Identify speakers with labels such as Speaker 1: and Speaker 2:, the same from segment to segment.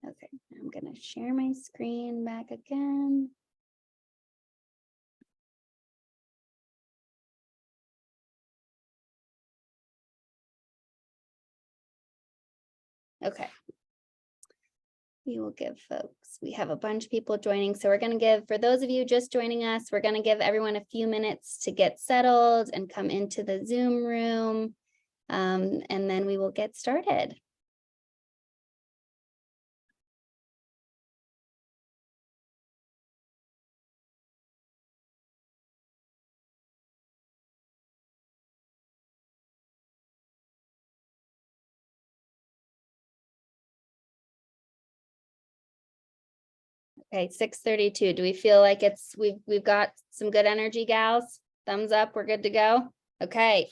Speaker 1: Okay, I'm going to share my screen back again. Okay. We will give folks, we have a bunch of people joining. So we're going to give, for those of you just joining us, we're going to give everyone a few minutes to get settled and come into the Zoom room. And then we will get started. Okay, 6:32. Do we feel like we've got some good energy, gals? Thumbs up, we're good to go. Okay.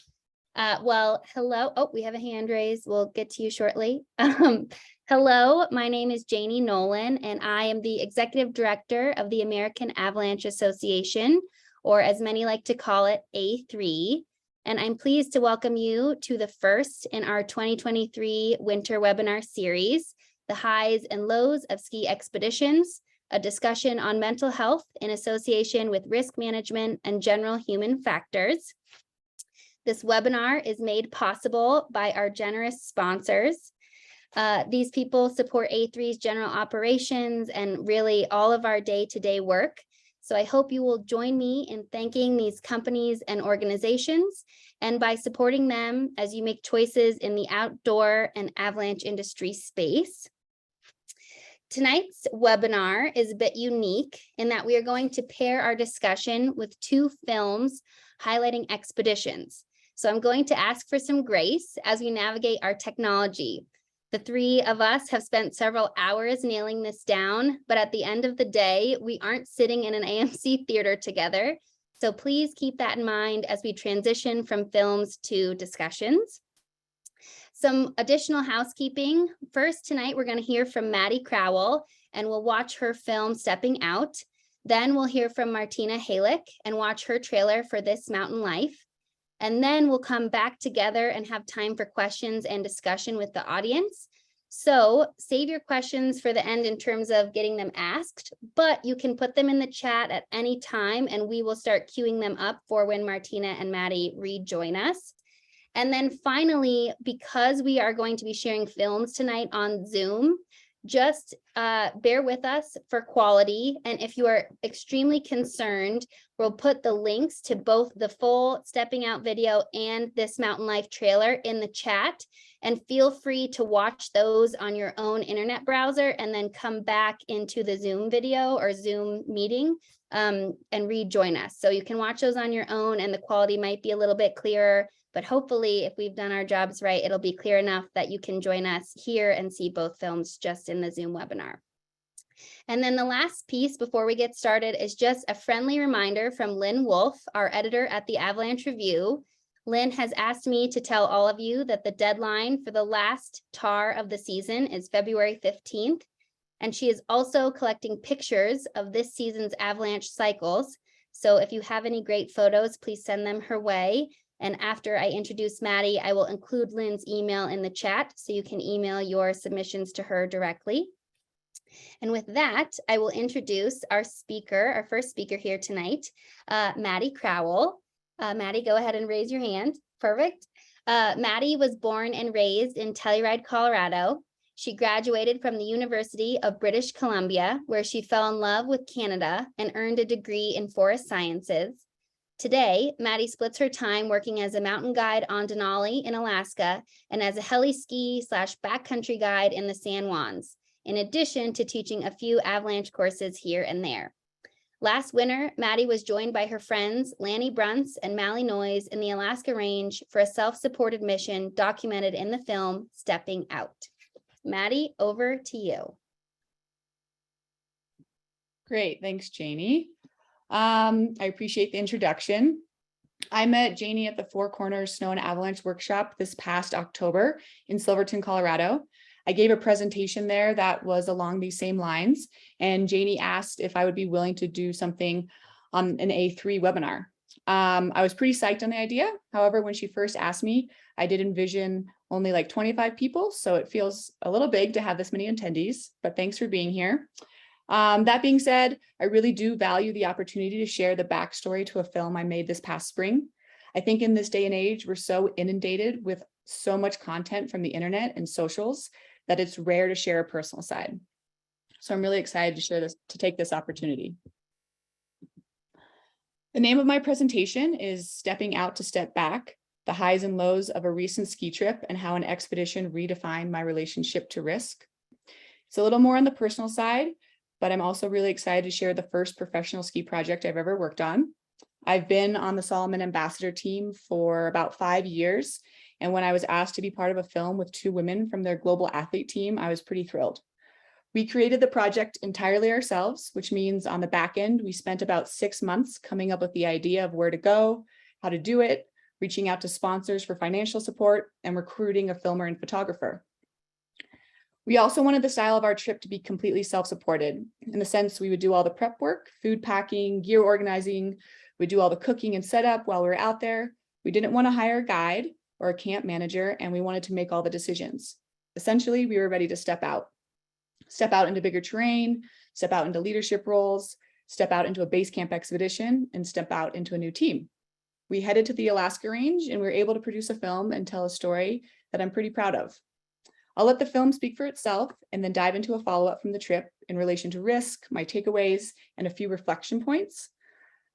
Speaker 1: Well, hello. Oh, we have a hand raised. We'll get to you shortly. Hello, my name is Janie Nolan, and I am the Executive Director of the American Avalanche Association, or as many like to call it, A3. And I'm pleased to welcome you to the first in our 2023 winter webinar series, The Highs and Lows of Ski Expeditions, a discussion on mental health in association with risk management and general human factors. This webinar is made possible by our generous sponsors. These people support A3's general operations and really all of our day-to-day work. So I hope you will join me in thanking these companies and organizations, and by supporting them as you make choices in the outdoor and avalanche industry space. Tonight's webinar is a bit unique in that we are going to pair our discussion with two films highlighting expeditions. So I'm going to ask for some grace as we navigate our technology. The three of us have spent several hours nailing this down, but at the end of the day, we aren't sitting in an AMC theater together. So please keep that in mind as we transition from films to discussions. Some additional housekeeping. First, tonight, we're going to hear from Maddie Crowell, and we'll watch her film Stepping Out. Then we'll hear from Martina Halik and watch her trailer for This Mountain Life. And then we'll come back together and have time for questions and discussion with the audience. So save your questions for the end in terms of getting them asked, but you can put them in the chat at any time and we will start queuing them up for when Martina and Maddie rejoin us. And then finally, because we are going to be sharing films tonight on Zoom, just bear with us for quality. And if you are extremely concerned, we'll put the links to both the full Stepping Out video and This Mountain Life trailer in the chat. And feel free to watch those on your own internet browser and then come back into the Zoom video or Zoom meeting and rejoin us. So you can watch those on your own and the quality might be a little bit clearer. But hopefully, if we've done our jobs right, it'll be clear enough that you can join us here and see both films just in the Zoom webinar. And then the last piece before we get started is just a friendly reminder from Lynn Wolf, our editor at the Avalanche Review. Lynn has asked me to tell all of you that the deadline for the last TAR of the season is February 15th. And she is also collecting pictures of this season's avalanche cycles. So if you have any great photos, please send them her way. And after I introduce Maddie, I will include Lynn's email in the chat so you can email your submissions to her directly. And with that, I will introduce our speaker, our first speaker here tonight, Maddie Crowell. Maddie, go ahead and raise your hand. Perfect. Maddie was born and raised in Telluride, Colorado. She graduated from the University of British Columbia, where she fell in love with Canada and earned a degree in forest sciences. Today, Maddie splits her time working as a mountain guide on Denali in Alaska and as a heli ski / backcountry guide in the San Juans, in addition to teaching a few avalanche courses here and there. Last winter, Maddie was joined by her friends Lanny Brunts and Mally Noyes in the Alaska Range for a self-supported mission documented in the film Stepping Out. Maddie, over to you.
Speaker 2: Great, thanks, Janie. I appreciate the introduction. I met Janie at the Four Corners Snow and Avalanche Workshop this past October in Silverton, Colorado. I gave a presentation there that was along these same lines, and Janie asked if I would be willing to do something on an A3 webinar. I was pretty psyched on the idea. However, when she first asked me, I did envision only like 25 people, so it feels a little big to have this many attendees, but thanks for being here. That being said, I really do value the opportunity to share the backstory to a film I made this past spring. I think in this day and age, we're so inundated with so much content from the internet and socials that it's rare to share a personal side. So I'm really excited to share this, to take this opportunity. The name of my presentation is Stepping Out to Step Back: The Highs and Lows of a Recent Ski Trip and How an Expedition Redefined My Relationship to Risk. It's a little more on the personal side, but I'm also really excited to share the first professional ski project I've ever worked on. I've been on the Solomon Ambassador team for about 5 years, and when I was asked to be part of a film with 2 women from their global athlete team, I was pretty thrilled. We created the project entirely ourselves, which means on the back end, we spent about 6 months coming up with the idea of where to go, how to do it, reaching out to sponsors for financial support, and recruiting a filmer and photographer. We also wanted the style of our trip to be completely self-supported, in the sense we would do all the prep work, food packing, gear organizing, we'd do all the cooking and setup while we were out there. We didn't want to hire a guide or a camp manager, and we wanted to make all the decisions. Essentially, we were ready to step out into bigger terrain, step out into leadership roles, step out into a base camp expedition, and step out into a new team. We headed to the Alaska range and we were able to produce a film and tell a story that I'm pretty proud of. I'll let the film speak for itself and then dive into a follow-up from the trip in relation to risk, my takeaways, and a few reflection points.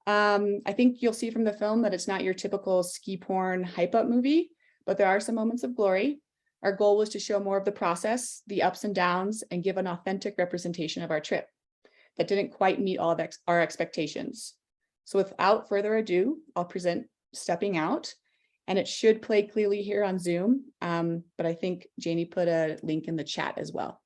Speaker 2: I think you'll see from the film that it's not your typical ski porn hype up movie, but there are some moments of glory. Our goal was to show more of the process, the ups and downs, and give an authentic representation of our trip that didn't quite meet all of our expectations. So without further ado, I'll present Stepping Out, and it should play clearly here on Zoom, but I think Janie put a link in the chat as well.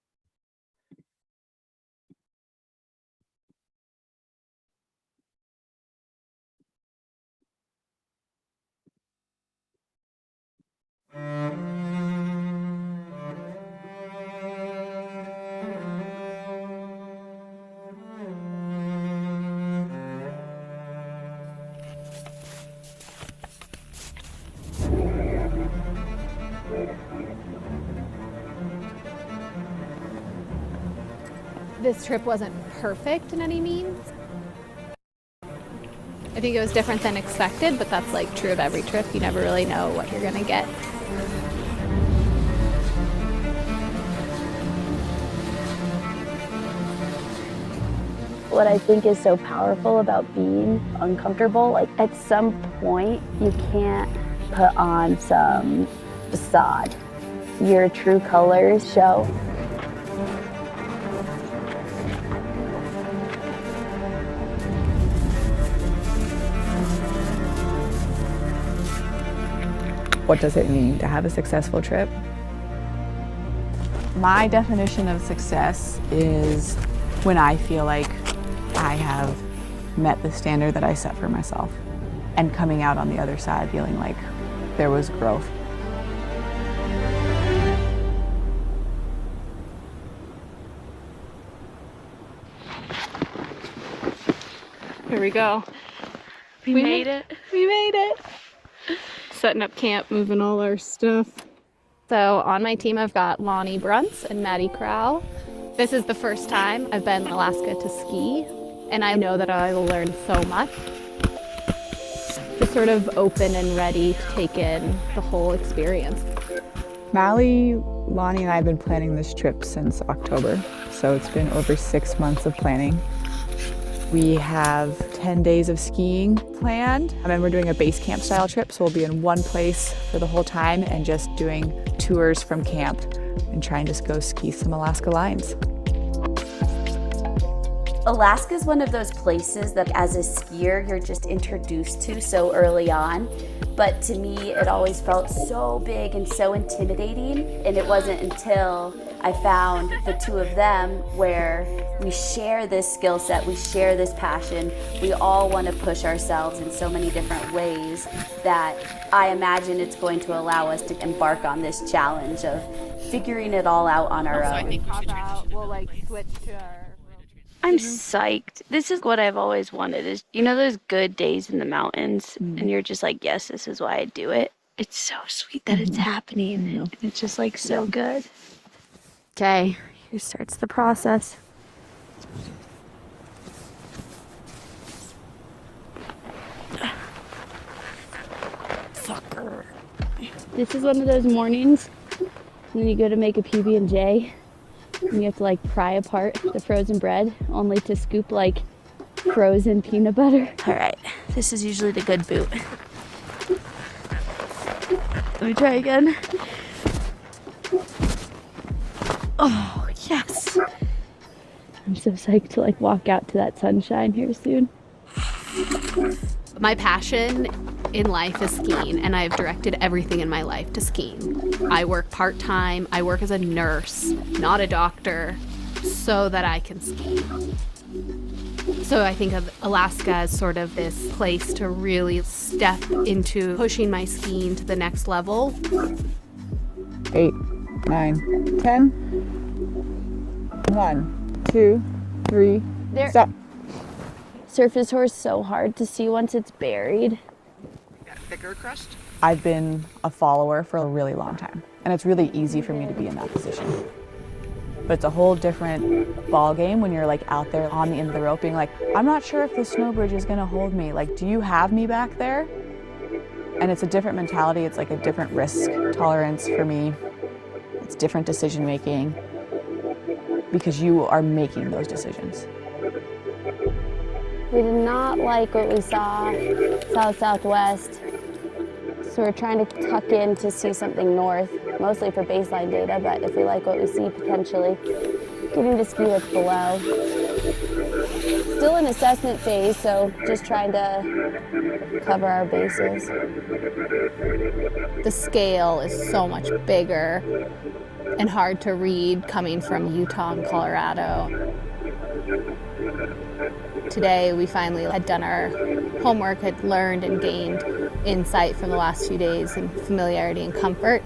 Speaker 3: This trip wasn't perfect in any means. I think it was different than expected, but that's like true of every trip. You never really know what you're gonna get.
Speaker 4: What I think is so powerful about being uncomfortable, like at some point you can't put on some facade. Your true colors show.
Speaker 5: What does it mean to have a successful trip? My definition of success is when I feel like I have met the standard that I set for myself and coming out on the other side feeling like there was growth.
Speaker 3: Here we go. We made it. We made it. Setting up camp, moving all our stuff. So on my team, I've got Lonnie Bruntz and Maddie Crowell. This is the first time I've been in Alaska to ski, and I know that I will learn so much. Just sort of open and ready to take in the whole experience.
Speaker 5: Maddie, Lonnie, and I have been planning this trip since October, so it's been over 6 months of planning. We have 10 days of skiing planned, and then we're doing a base camp style trip, so we'll be in one place for the whole time and just doing tours from camp and trying to go ski some Alaska lines.
Speaker 4: Alaska is one of those places that as a skier you're just introduced to so early on, but to me it always felt so big and so intimidating, and it wasn't until I found the two of them where we share this skill set, we share this passion, we all want to push ourselves in so many different ways that I imagine it's going to allow us to embark on this challenge of figuring it all out on our own.
Speaker 3: We'll like switch to our...
Speaker 6: I'm psyched. This is what I've always wanted is, you know, those good days in the mountains and you're just like, yes, this is why I do it. It's so sweet that it's happening. And it's just like so good.
Speaker 3: Okay, here starts the process. Fucker. This is one of those mornings when you go to make a PB&J and you have to like pry apart the frozen bread only to scoop like frozen peanut butter.
Speaker 6: All right, this is usually the good boot.
Speaker 3: Let me try again. Oh, yes. I'm so psyched to like walk out to that sunshine here soon. My passion in life is skiing, and I've directed everything in my life to skiing. I work part-time. I work as a nurse, not a doctor, so that I can ski. So I think of Alaska as sort of this place to really step into pushing my skiing to the next level.
Speaker 5: 8, 9, 10. 1, 2, 3.
Speaker 3: There.
Speaker 5: Stop.
Speaker 3: Surface ore is so hard to see once it's buried.
Speaker 7: Thicker crust?
Speaker 5: I've been a follower for a really long time, and it's really easy for me to be in that position. But it's a whole different ball game when you're like out there on the end of the rope being like, I'm not sure if the snow bridge is gonna hold me. Like, do you have me back there? And it's a different mentality. It's like a different risk tolerance for me. It's different decision making because you are making those decisions.
Speaker 3: We did not like what we saw south-southwest, so we're trying to tuck in to see something north, mostly for baseline data, but if we like what we see, potentially getting to ski what's below. Still in assessment phase, so just trying to cover our bases. The scale is so much bigger and hard to read coming from Utah and Colorado. Today, we finally had done our homework, had learned and gained insight from the last few days and familiarity and comfort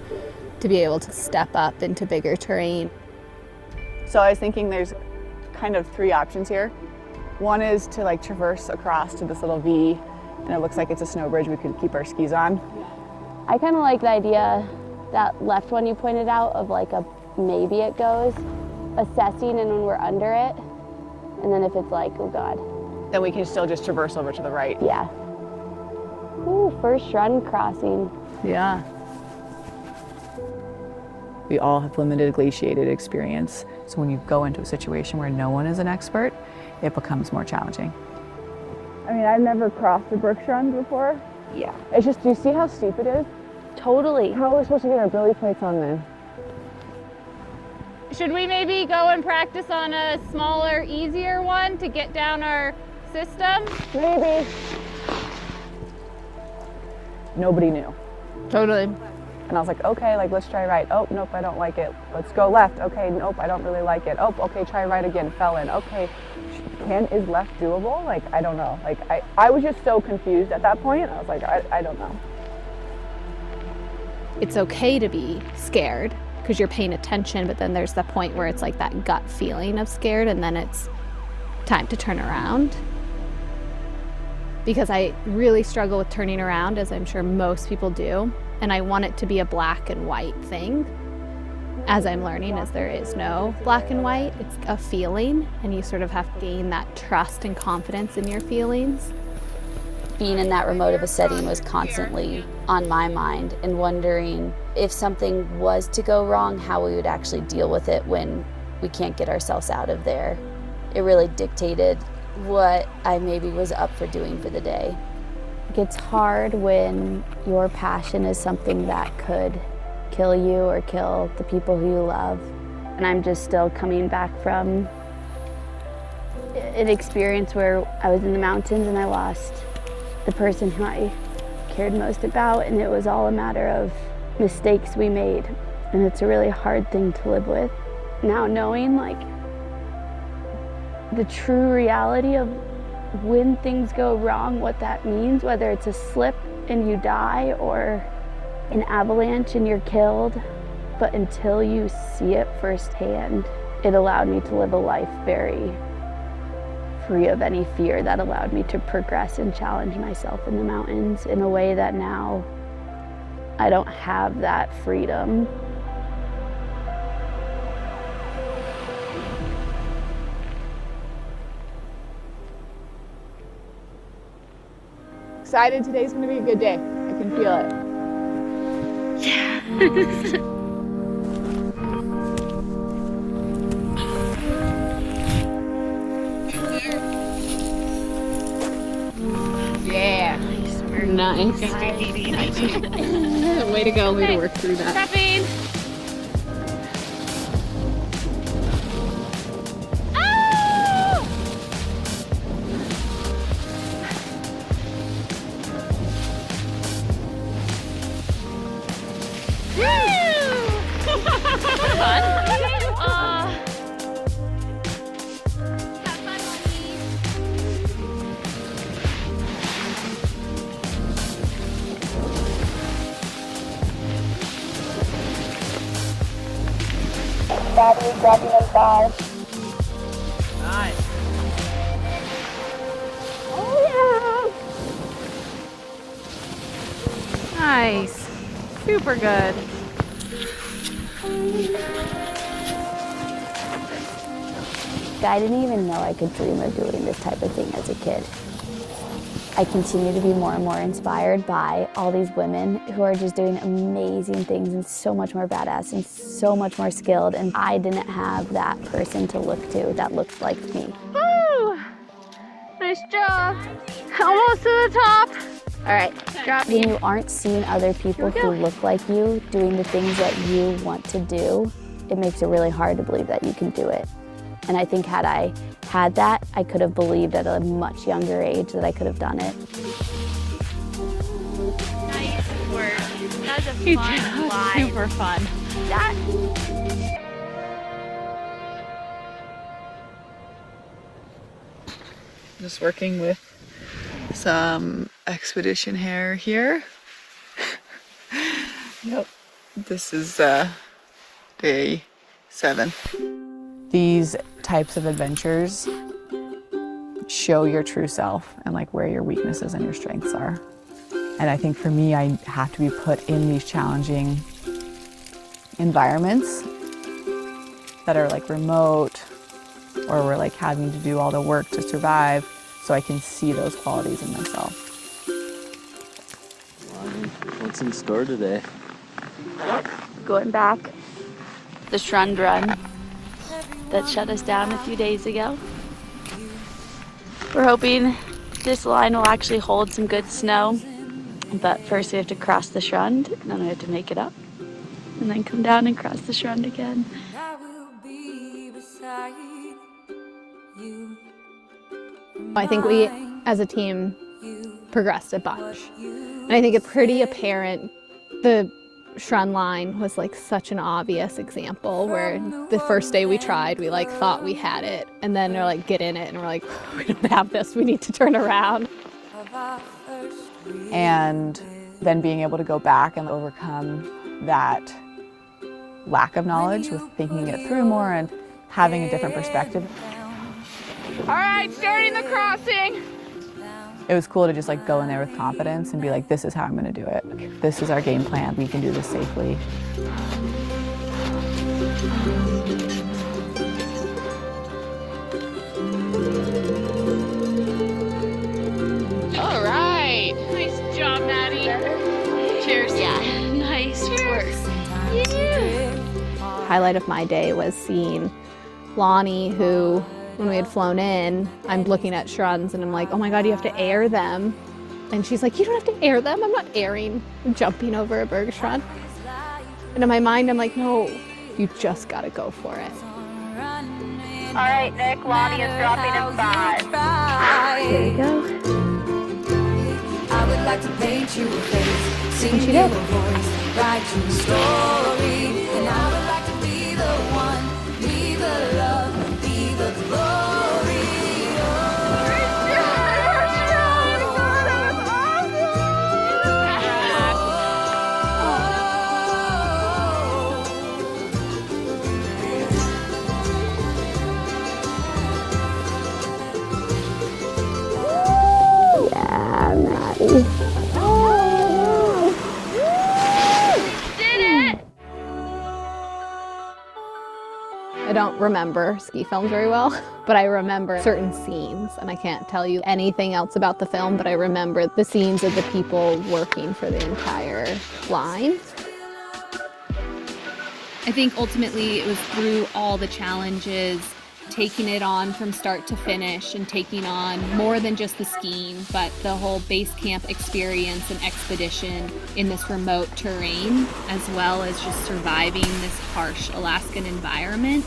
Speaker 3: to be able to step up into bigger terrain.
Speaker 5: So I was thinking there's kind of 3 options here. One is to like traverse across to this little V, and it looks like it's a snow bridge we could keep our skis on.
Speaker 3: I kind of like the idea, that left one you pointed out, of like a maybe it goes, assessing, and when we're under it, and then if it's like, oh God.
Speaker 5: Then we can still just traverse over to the right.
Speaker 3: Yeah. Ooh, first run crossing.
Speaker 5: Yeah. We all have limited glaciated experience, so when you go into a situation where no one is an expert, it becomes more challenging. I mean, I've never crossed the Brooks Run before.
Speaker 3: Yeah.
Speaker 5: It's just, do you see how steep it is?
Speaker 3: Totally.
Speaker 5: How are we supposed to get our belly plates on then?
Speaker 8: Should we maybe go and practice on a smaller, easier one to get down our system?
Speaker 5: Maybe. Nobody knew.
Speaker 3: Totally.
Speaker 5: And I was like, okay, like let's try right. Oh, nope, I don't like it. Let's go left. Okay, nope, I don't really like it. Oh, okay, try right again. Fell in. Okay, is left doable? Like, I don't know. Like, I was just so confused at that point. I was like, I don't know.
Speaker 3: It's okay to be scared because you're paying attention, but then there's the point where it's like that gut feeling of scared, and then it's time to turn around. Because I really struggle with turning around, as I'm sure most people do, and I want it to be a black and white thing. As I'm learning, as there is no black and white, it's a feeling, and you sort of have to gain that trust and confidence in your feelings.
Speaker 4: Being in that remote of a setting was constantly on my mind, and wondering if something was to go wrong, how we would actually deal with it when we can't get ourselves out of there. It really dictated what I maybe was up for doing for the day.
Speaker 3: It's hard when your passion is something that could kill you or kill the people who you love. And I'm just still coming back from an experience where I was in the mountains and I lost the person who I cared most about, and it was all a matter of mistakes we made. And it's a really hard thing to live with. Now knowing like the true reality of when things go wrong, what that means, whether it's a slip and you die or an avalanche and you're killed, but until you see it firsthand, it allowed me to live a life very free of any fear, that allowed me to progress and challenge myself in the mountains in a way that now
Speaker 4: I don't have that freedom.
Speaker 5: Excited, today's gonna be a good day. I can feel it. Yeah.
Speaker 3: Nice. Way to go, way to work through that.
Speaker 8: Prepping.
Speaker 4: Maddie, grabbing them bars.
Speaker 7: Nice.
Speaker 3: Nice. Super good.
Speaker 4: I didn't even know I could dream of doing this type of thing as a kid. I continue to be more and more inspired by all these women who are just doing amazing things and so much more badass and so much more skilled, and I didn't have that person to look to that looked like me.
Speaker 8: Woo! Nice job. Almost to the top. All right, drop
Speaker 4: When
Speaker 8: me.
Speaker 4: you aren't seeing other people who look like you doing the things that you want to do, it makes it really hard to believe that you can do it. And I think had I had that, I could have believed at a much younger age that I could have done it.
Speaker 6: Nice work. That was a fun slide.
Speaker 3: Super fun.
Speaker 6: That
Speaker 5: Just working with some expedition hair here. Yep. This is day 7. These types of adventures show your true self and like where your weaknesses and your strengths are. And I think for me, I have to be put in these challenging environments that are like remote, or we're like having to do all the work to survive, so I can see those qualities in myself.
Speaker 9: What's in store today?
Speaker 4: Going back, the Shrund Run that shut us down a few days ago. We're hoping this line will actually hold some good snow, but first we have to cross the Shrund, and then we have to make it up, and then come down and cross the Shrund again.
Speaker 3: I think we, as a team, progressed a bunch. And I think it's pretty apparent the Shrun line was like such an obvious example where the first day we tried, we like thought we had it, and then they're like, get in it, and we're like, we don't have this, we need to turn around.
Speaker 5: And then being able to go back and overcome that lack of knowledge with thinking it through more and having a different perspective.
Speaker 8: All right, starting the crossing.
Speaker 5: It was cool to just like go in there with confidence and be like, this is how I'm gonna do it. This is our game plan, we can do this safely.
Speaker 8: All right. Nice job, Maddie. Cheers.
Speaker 6: yeah, nice work.
Speaker 3: Highlight of my day was seeing Lonnie, who, when we had flown in, I'm looking at Shruns and I'm like, oh my God, you have to air them. And she's like, you don't have to air them. I'm not airing. I'm jumping over a berg Shrun. And in my mind, I'm like, no, you just gotta go for it.
Speaker 8: All right, Nick, Lonnie is dropping in 5.
Speaker 4: Here we go.
Speaker 10: I would like to paint you a face, sing
Speaker 3: she
Speaker 10: you
Speaker 3: did.
Speaker 10: a voice, write you a story, and I would like to be the one, be the love, be the glory.
Speaker 4: Yeah, Maddie.
Speaker 3: I don't remember ski films very well, but I remember certain scenes, and I can't tell you anything else about the film, but I remember the scenes of the people working for the entire line.
Speaker 11: I think ultimately it was through all the challenges, taking it on from start to finish and taking on more than just the skiing, but the whole base camp experience and expedition in this remote terrain, as well as just surviving this harsh Alaskan environment.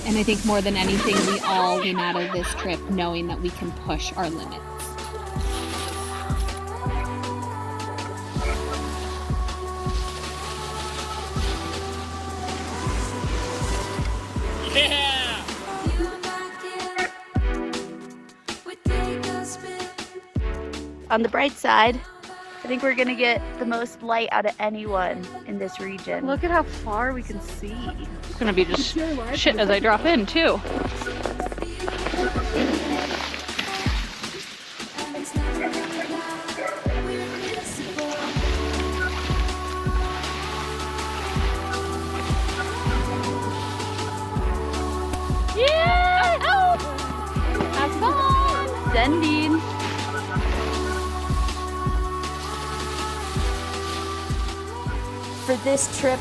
Speaker 11: And I think more than anything, we all came out of this trip knowing that we can push our limits.
Speaker 7: Yeah!
Speaker 6: On the bright side, I think we're gonna get the most light out of anyone in this region.
Speaker 8: Look at how far we can see. It's gonna be just shit as I drop in too. Yeah! Oh! Have fun!
Speaker 6: Sending.
Speaker 4: For this trip,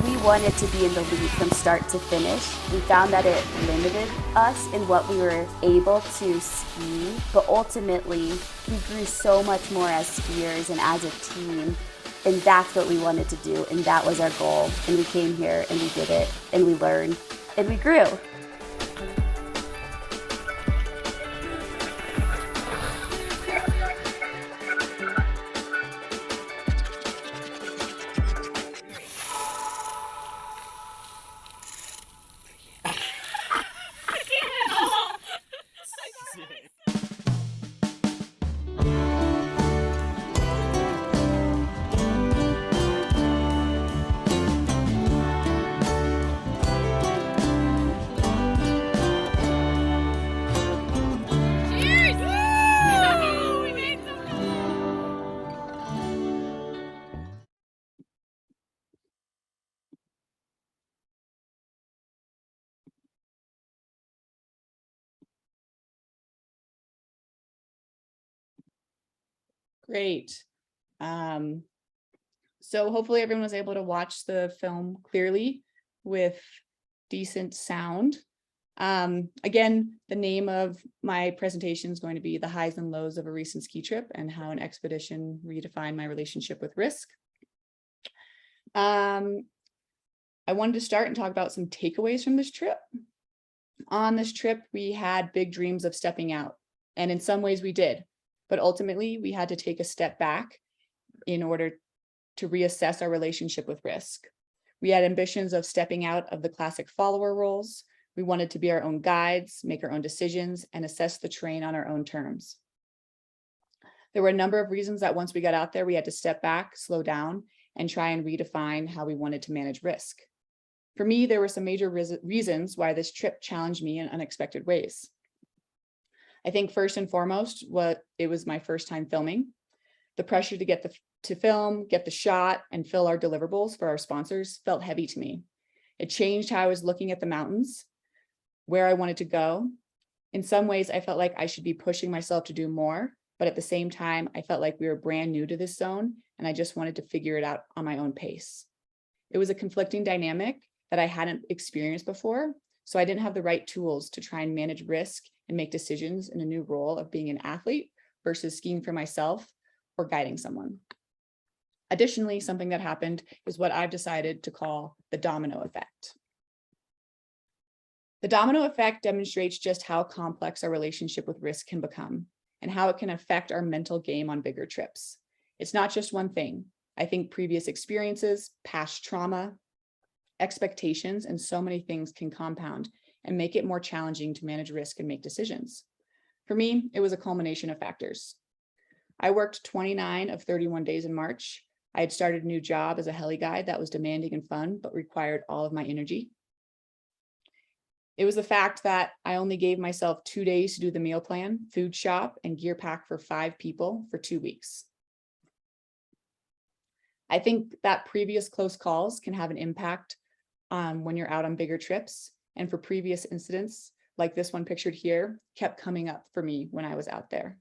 Speaker 4: we wanted to be in the lead from start to finish. We found that it limited us in what we were able to ski, but ultimately, we grew so much more as skiers and as a team, and that's what we wanted to do, and that was our goal. And we came here, and we did it, and we learned, and we grew.
Speaker 2: Great. So hopefully everyone was able to watch the film clearly with decent sound. Again, the name of my presentation is going to be The Highs and Lows of a Recent Ski Trip and How an Expedition Redefined My Relationship with Risk. I wanted to start and talk about some takeaways from this trip. On this trip, we had big dreams of stepping out, and in some ways we did. But ultimately, we had to take a step back in order to reassess our relationship with risk. We had ambitions of stepping out of the classic follower roles. We wanted to be our own guides, make our own decisions, and assess the terrain on our own terms. There were a number of reasons that once we got out there, we had to step back, slow down, and try and redefine how we wanted to manage risk. For me, there were some major reasons why this trip challenged me in unexpected ways. I think first and foremost, it was my first time filming. The pressure to film, get the shot, and fill our deliverables for our sponsors felt heavy to me. It changed how I was looking at the mountains, where I wanted to go. In some ways, I felt like I should be pushing myself to do more, but at the same time, I felt like we were brand new to this zone, and I just wanted to figure it out on my own pace. It was a conflicting dynamic that I hadn't experienced before, so I didn't have the right tools to try and manage risk and make decisions in a new role of being an athlete versus skiing for myself or guiding someone. Additionally, something that happened is what I've decided to call the domino effect. The domino effect demonstrates just how complex our relationship with risk can become and how it can affect our mental game on bigger trips. It's not just one thing. I think previous experiences, past trauma, expectations, and so many things can compound and make it more challenging to manage risk and make decisions. For me, it was a culmination of factors. I worked 29 of 31 days in March. I had started a new job as a heli guide that was demanding and fun, but required all of my energy. It was the fact that I only gave myself 2 days to do the meal plan, food shop, and gear pack for 5 people for 2 weeks. I think that previous close calls can have an impact when you're out on bigger trips, and for previous incidents like this one pictured here kept coming up for me when I was out there.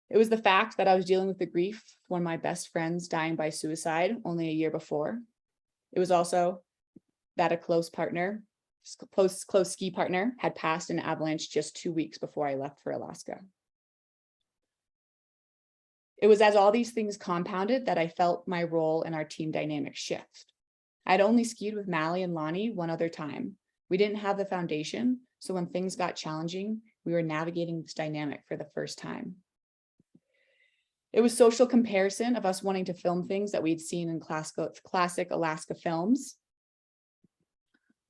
Speaker 2: It was the fact that I was dealing with the grief of one of my best friends dying by suicide only a year before. It was also that a close ski partner had passed in an avalanche just 2 weeks before I left for Alaska. It was as all these things compounded that I felt my role in our team dynamic shift. I'd only skied with Maddie and Lonnie one other time. We didn't have the foundation, so when things got challenging, we were navigating this dynamic for the first time. It was social comparison of us wanting to film things that we'd seen in classic Alaska films.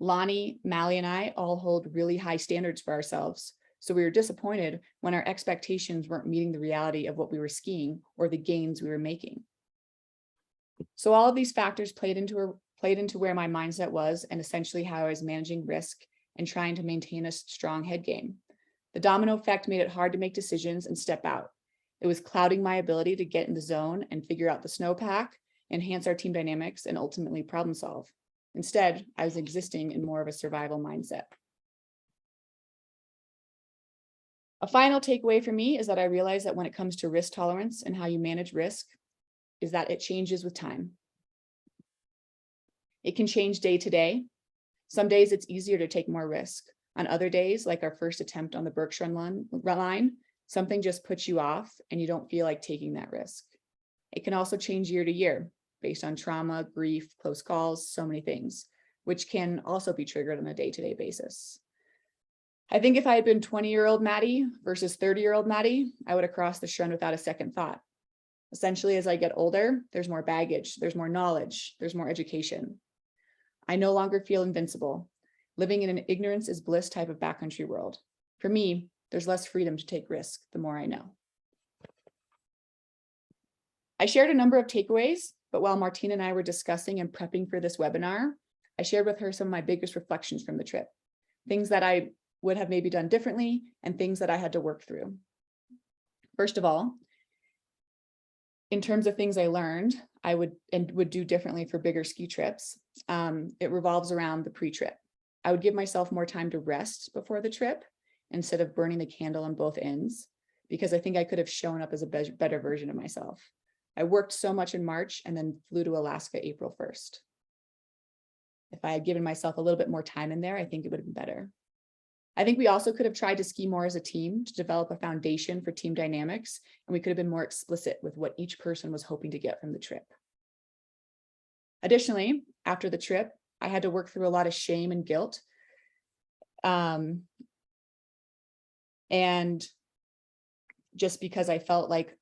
Speaker 2: Lonnie, Maddie, and I all hold really high standards for ourselves, so we were disappointed when our expectations weren't meeting the reality of what we were skiing or the gains we were making. So all of these factors played into where my mindset was and essentially how I was managing risk and trying to maintain a strong head game. The domino effect made it hard to make decisions and step out. It was clouding my ability to get in the zone and figure out the snowpack, enhance our team dynamics, and ultimately problem solve. Instead, I was existing in more of a survival mindset. A final takeaway for me is that I realized that when it comes to risk tolerance and how you manage risk, is that it changes with time. It can change day to day. Some days it's easier to take more risk. On other days, like our first attempt on the Berkshire line, something just puts you off and you don't feel like taking that risk. It can also change year to year based on trauma, grief, close calls, so many things, which can also be triggered on a day-to-day basis. I think if I had been 20-year-old Maddie versus 30-year-old Maddie, I would have crossed the Schrund without a second thought. Essentially, as I get older, there's more baggage, there's more knowledge, there's more education. I no longer feel invincible. Living in an ignorance is bliss type of backcountry world. For me, there's less freedom to take risks the more I know. I shared a number of takeaways, but while Martina and I were discussing and prepping for this webinar, I shared with her some of my biggest reflections from the trip, things that I would have maybe done differently and things that I had to work through. First of all, in terms of things I learned, I would do differently for bigger ski trips. It revolves around the pre-trip. I would give myself more time to rest before the trip instead of burning the candle on both ends, because I think I could have shown up as a better version of myself. I worked so much in March and then flew to Alaska April 1st. If I had given myself a little bit more time in there, I think it would have been better. I think we also could have tried to ski more as a team to develop a foundation for team dynamics, and we could have been more explicit with what each person was hoping to get from the trip. Additionally, after the trip, I had to work through a lot of shame and guilt. And just because I felt like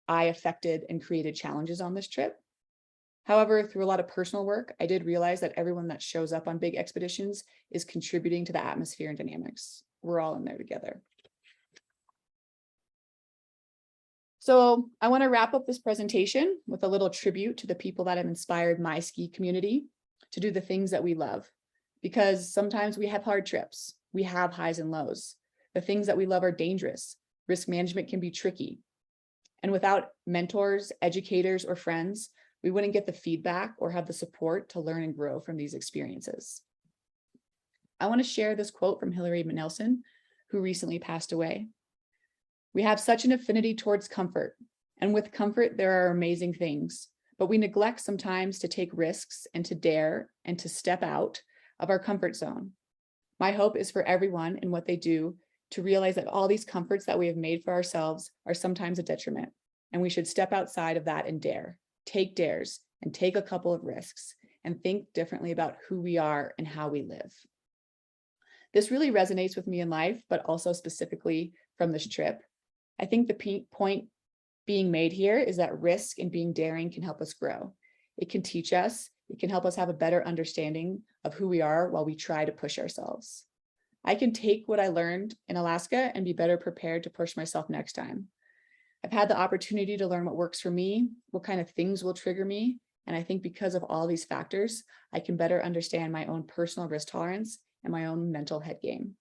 Speaker 2: I affected and created challenges on this trip. However, through a lot of personal work, I did realize that everyone that shows up on big expeditions is contributing to the atmosphere and dynamics. We're all in there together. So I want to wrap up this presentation with a little tribute to the people that have inspired my ski community to do the things that we love, because sometimes we have hard trips. We have highs and lows. The things that we love are dangerous. Risk management can be tricky. And without mentors, educators, or friends, we wouldn't get the feedback or have the support to learn and grow from these experiences. I want to share this quote from Hillary Nelson, who recently passed away. We have such an affinity towards comfort, and with comfort, there are amazing things, but we neglect sometimes to take risks and to dare and to step out of our comfort zone. My hope is for everyone in what they do to realize that all these comforts that we have made for ourselves are sometimes a detriment, and we should step outside of that and dare, take dares, and take a couple of risks, and think differently about who we are and how we live. This really resonates with me in life, but also specifically from this trip. I think the point being made here is that risk and being daring can help us grow. It can teach us, it can help us have a better understanding of who we are while we try to push ourselves. I can take what I learned in Alaska and be better prepared to push myself next time. I've had the opportunity to learn what works for me, what kind of things will trigger me, and I think because of all these factors, I can better understand my own personal risk tolerance and my own mental head game.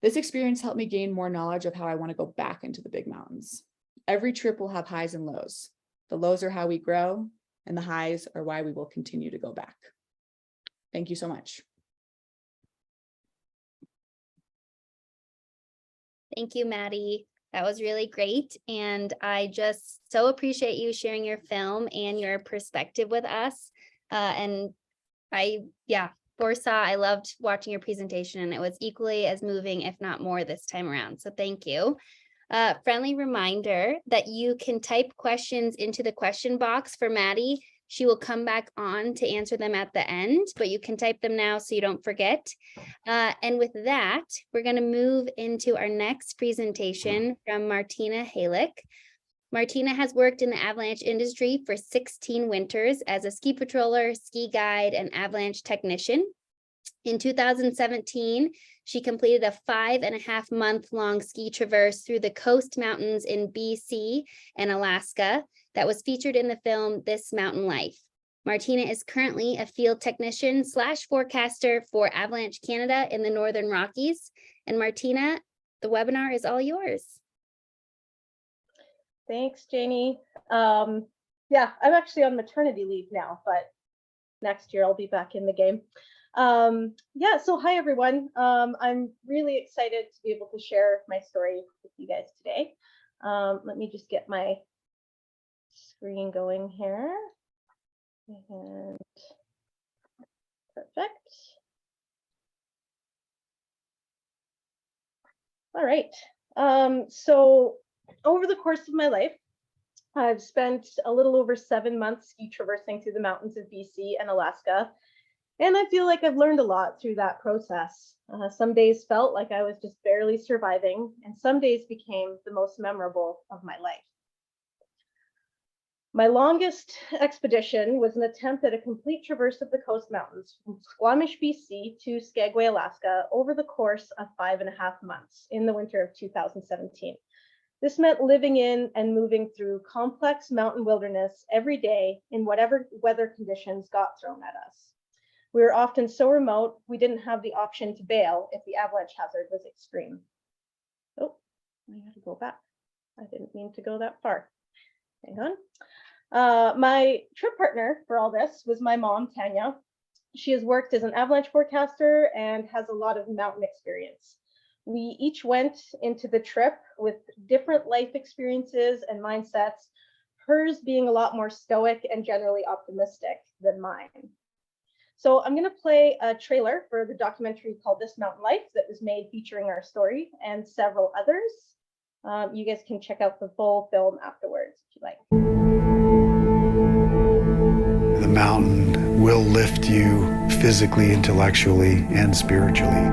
Speaker 2: This experience helped me gain more knowledge of how I want to go back into the big mountains. Every trip will have highs and lows. The lows are how we grow, and the highs are why we will continue to go back. Thank you so much.
Speaker 1: Thank you, Maddie. That was really great. And I just so appreciate you sharing your film and your perspective with us. And foresaw, I loved watching your presentation, and it was equally as moving, if not more, this time around. So thank you. Friendly reminder that you can type questions into the question box for Maddie. She will come back on to answer them at the end, but you can type them now so you don't forget. And with that, we're going to move into our next presentation from Martina Halik. Martina has worked in the avalanche industry for 16 winters as a ski patroller, ski guide, and avalanche technician. In 2017, she completed a 5.5-month-long ski traverse through the coast mountains in BC and Alaska that was featured in the film This Mountain Life. Martina is currently a field technician / forecaster for Avalanche Canada in the Northern Rockies. And Martina, the webinar is all yours.
Speaker 12: Thanks, Janie. Yeah, I'm actually on maternity leave now, but next year I'll be back in the game. Yeah, so hi everyone. I'm really excited to be able to share my story with you guys today. Let me just get my screen going here. And perfect. All right. So over the course of my life, I've spent a little over 7 months ski traversing through the mountains of BC and Alaska. And I feel like I've learned a lot through that process. Some days felt like I was just barely surviving, and some days became the most memorable of my life. My longest expedition was an attempt at a complete traverse of the coast mountains from Squamish, BC to Skagway, Alaska over the course of 5.5 months in the winter of 2017. This meant living in and moving through complex mountain wilderness every day in whatever weather conditions got thrown at us. We were often so remote, we didn't have the option to bail if the avalanche hazard was extreme. Oh, I gotta go back. I didn't mean to go that far. Hang on. My trip partner for all this was my mom, Tanya. She has worked as an avalanche forecaster and has a lot of mountain experience. We each went into the trip with different life experiences and mindsets, hers being a lot more stoic and generally optimistic than mine. So I'm going to play a trailer for the documentary called This Mountain Life that was made featuring our story and several others. You guys can check out the full film afterwards if you like.
Speaker 13: The mountain will lift you physically, intellectually, and spiritually.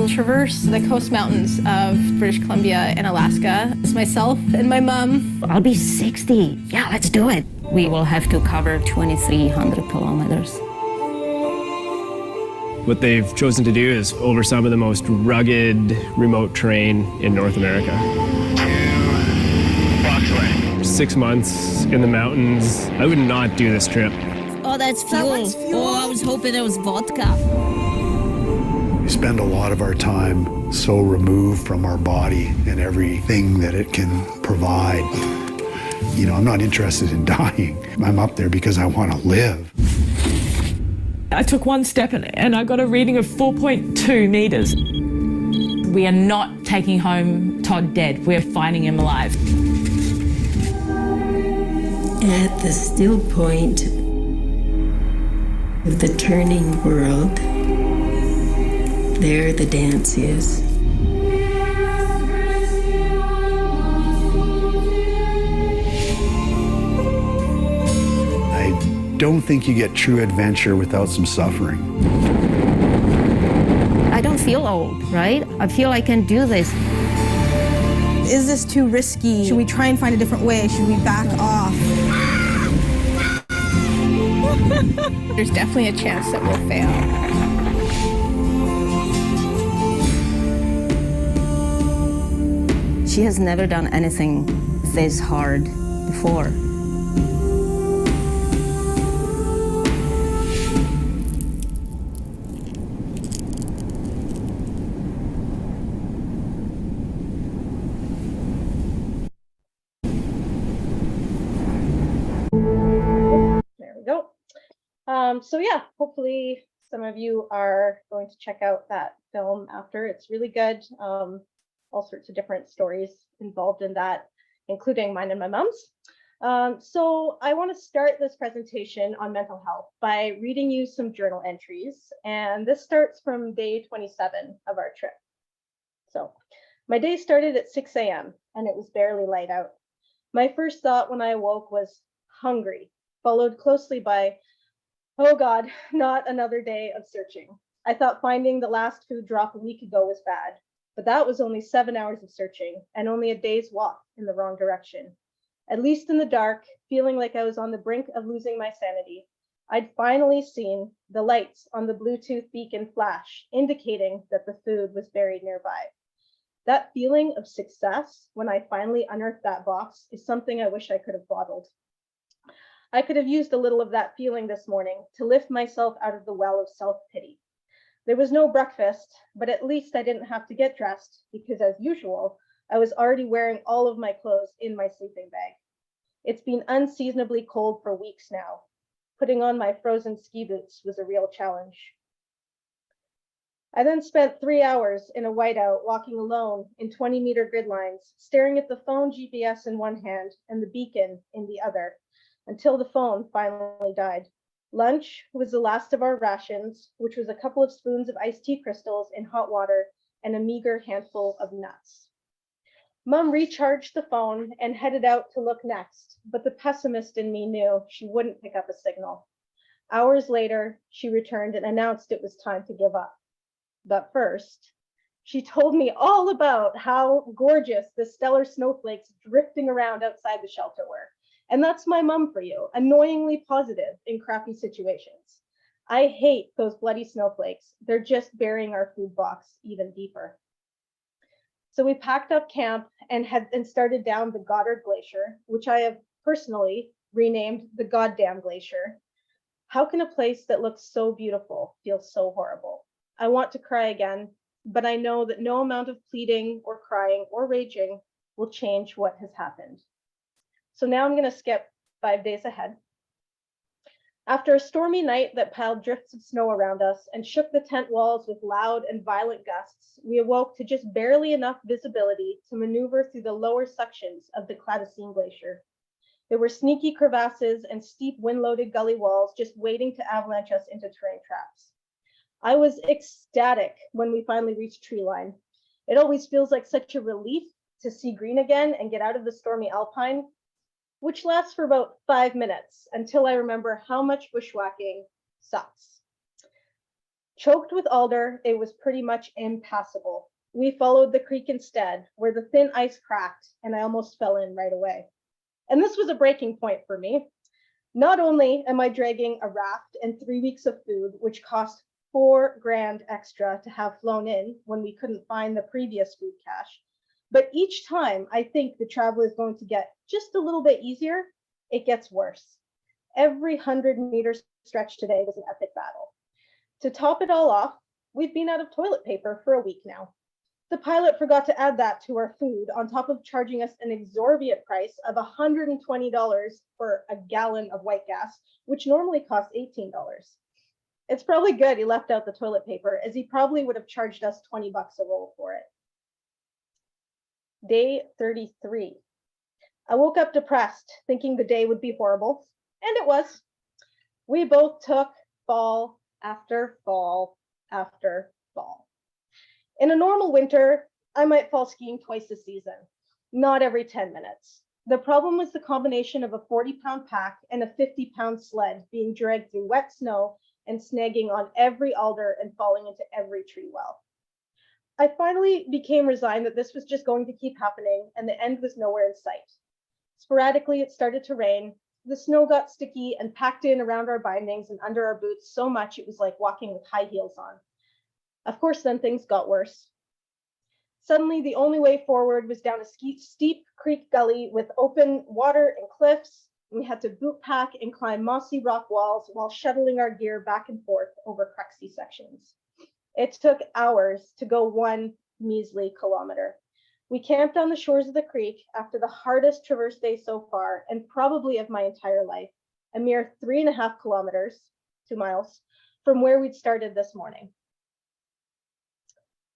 Speaker 3: Traverse the coast mountains of British Columbia and Alaska. It's myself and my mom.
Speaker 14: I'll be 60. Yeah, let's do it. We will have to cover 2,300 kilometers.
Speaker 15: What they've chosen to do is over some of the most rugged remote terrain in North America. 6 months in the mountains. I would not do this trip.
Speaker 14: Oh, that's fuel. Oh, I was hoping it was vodka.
Speaker 13: We spend a lot of our time so removed from our body and everything that it can provide. You know, I'm not interested in dying. I'm up there because I want to live.
Speaker 16: I took one step and I got a reading of 4.2 meters. We are not taking home Todd dead. We're finding him alive.
Speaker 17: At the still point of the turning world, there the dance is.
Speaker 13: I don't think you get true adventure without some suffering.
Speaker 14: I don't feel old, right? I feel I can do this.
Speaker 18: Is this too risky? Should we try and find a different way? Should we back off?
Speaker 3: There's definitely a chance that we'll fail.
Speaker 14: She has never done anything this hard before.
Speaker 12: So yeah, hopefully some of you are going to check out that film after. It's really good. All sorts of different stories involved in that, including mine and my mom's. So I want to start this presentation on mental health by reading you some journal entries. And this starts from day 27 of our trip. So my day started at 6 a.m. and it was barely light out. My first thought when I awoke was hungry, followed closely by, oh God, not another day of searching. I thought finding the last food drop a week ago was bad, but that was only 7 hours of searching and only a day's walk in the wrong direction. At least in the dark, feeling like I was on the brink of losing my sanity, I'd finally seen the lights on the Bluetooth beacon flash, indicating that the food was buried nearby. That feeling of success when I finally unearthed that box is something I wish I could have bottled. I could have used a little of that feeling this morning to lift myself out of the well of self-pity. There was no breakfast, but at least I didn't have to get dressed because, as usual, I was already wearing all of my clothes in my sleeping bag. It's been unseasonably cold for weeks now. Putting on my frozen ski boots was a real challenge. I then spent 3 hours in a whiteout walking alone in 20-meter grid lines, staring at the phone GPS in one hand and the beacon in the other, until the phone finally died. Lunch was the last of our rations, which was a couple of spoons of iced tea crystals in hot water and a meager handful of nuts. Mom recharged the phone and headed out to look next, but the pessimist in me knew she wouldn't pick up a signal. Hours later, she returned and announced it was time to give up. But first, she told me all about how gorgeous the stellar snowflakes drifting around outside the shelter were. And that's my mom for you, annoyingly positive in crappy situations. I hate those bloody snowflakes. They're just burying our food box even deeper. So we packed up camp and started down the Goddard Glacier, which I have personally renamed the Goddamn Glacier. How can a place that looks so beautiful feel so horrible? I want to cry again, but I know that no amount of pleading or crying or raging will change what has happened. So now I'm going to skip 5 days ahead. After a stormy night that piled drifts of snow around us and shook the tent walls with loud and violent gusts, we awoke to just barely enough visibility to maneuver through the lower sections of the Cladacine Glacier. There were sneaky crevasses and steep wind-loaded gully walls just waiting to avalanche us into terrain traps. I was ecstatic when we finally reached tree line. It always feels like such a relief to see green again and get out of the stormy alpine, which lasts for about 5 minutes until I remember how much bushwhacking sucks. Choked with alder, it was pretty much impassable. We followed the creek instead, where the thin ice cracked and I almost fell in right away. And this was a breaking point for me. Not only am I dragging a raft and 3 weeks of food, which cost $4,000 extra to have flown in when we couldn't find the previous food cache, but each time I think the travel is going to get just a little bit easier, it gets worse. Every 100-meter stretch today was an epic battle. To top it all off, we've been out of toilet paper for a week now. The pilot forgot to add that to our food on top of charging us an exorbitant price of $120 for a gallon of white gas, which normally costs $18. It's probably good he left out the toilet paper, as he probably would have charged us $20 a roll for it. Day 33. I woke up depressed, thinking the day would be horrible, and it was. We both took fall after fall after fall. In a normal winter, I might fall skiing twice a season, not every 10 minutes. The problem was the combination of a 40-pound pack and a 50-pound sled being dragged through wet snow and snagging on every alder and falling into every tree well. I finally became resigned that this was just going to keep happening and the end was nowhere in sight. Sporadically, it started to rain. The snow got sticky and packed in around our bindings and under our boots so much it was like walking with high heels on. Of course, then things got worse. Suddenly, the only way forward was down a steep creek gully with open water and cliffs. We had to boot pack and climb mossy rock walls while shuttling our gear back and forth over crusty sections. It took hours to go 1 measly kilometer. We camped on the shores of the creek after the hardest traverse day so far, and probably of my entire life, a mere 3.5 kilometers, miles from where we'd started this morning.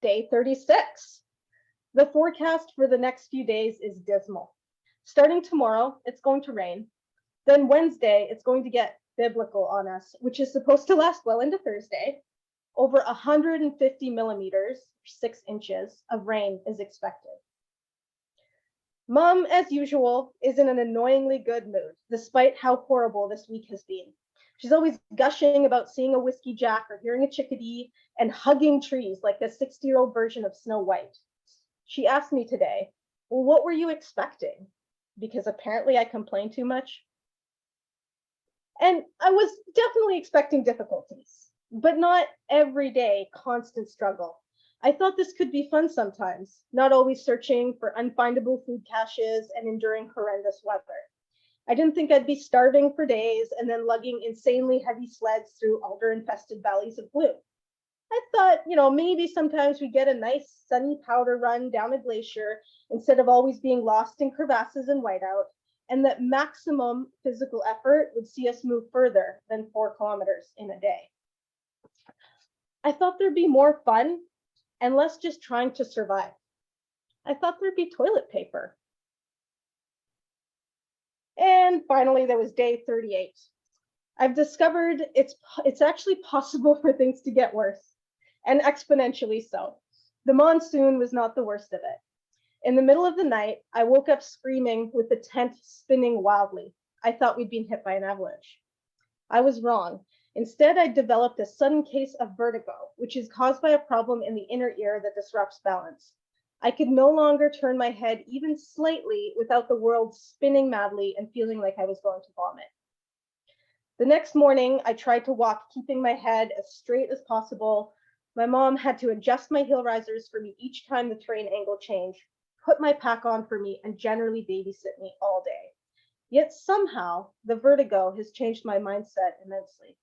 Speaker 12: Day 36. The forecast for the next few days is dismal. Starting tomorrow, it's going to rain. Then Wednesday, it's going to get biblical on us, which is supposed to last well into Thursday. Over 150 millimeters, 6 inches of rain is expected. Mom, as usual, is in an annoyingly good mood, despite how horrible this week has been. She's always gushing about seeing a whiskey jack or hearing a chickadee and hugging trees like the 60-year-old version of Snow White. She asked me today, well, what were you expecting? Because apparently I complain too much. And I was definitely expecting difficulties, but not everyday constant struggle. I thought this could be fun sometimes, not always searching for unfindable food caches and enduring horrendous weather. I didn't think I'd be starving for days and then lugging insanely heavy sleds through alder-infested valleys of blue. I thought, maybe sometimes we get a nice sunny powder run down a glacier instead of always being lost in crevasses and whiteout, and that maximum physical effort would see us move further than 4 kilometers in a day. I thought there'd be more fun and less just trying to survive. I thought there'd be toilet paper. And finally, there was day 38. I've discovered it's actually possible for things to get worse, and exponentially so. The monsoon was not the worst of it. In the middle of the night, I woke up screaming with the tent spinning wildly. I thought we'd been hit by an avalanche. I was wrong. Instead, I developed a sudden case of vertigo, which is caused by a problem in the inner ear that disrupts balance. I could no longer turn my head even slightly without the world spinning madly and feeling like I was going to vomit. The next morning, I tried to walk, keeping my head as straight as possible. My mom had to adjust my heel risers for me each time the terrain angle changed, put my pack on for me, and generally babysit me all day. Yet somehow, the vertigo has changed my mindset immensely.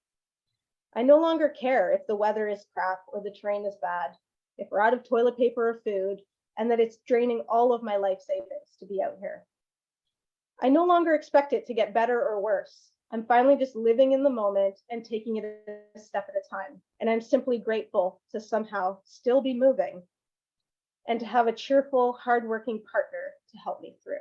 Speaker 12: I no longer care if the weather is crap or the terrain is bad, if we're out of toilet paper or food, and that it's draining all of my life savings to be out here. I no longer expect it to get better or worse. I'm finally just living in the moment and taking it a step at a time. And I'm simply grateful to somehow still be moving and to have a cheerful, hardworking partner to help me through.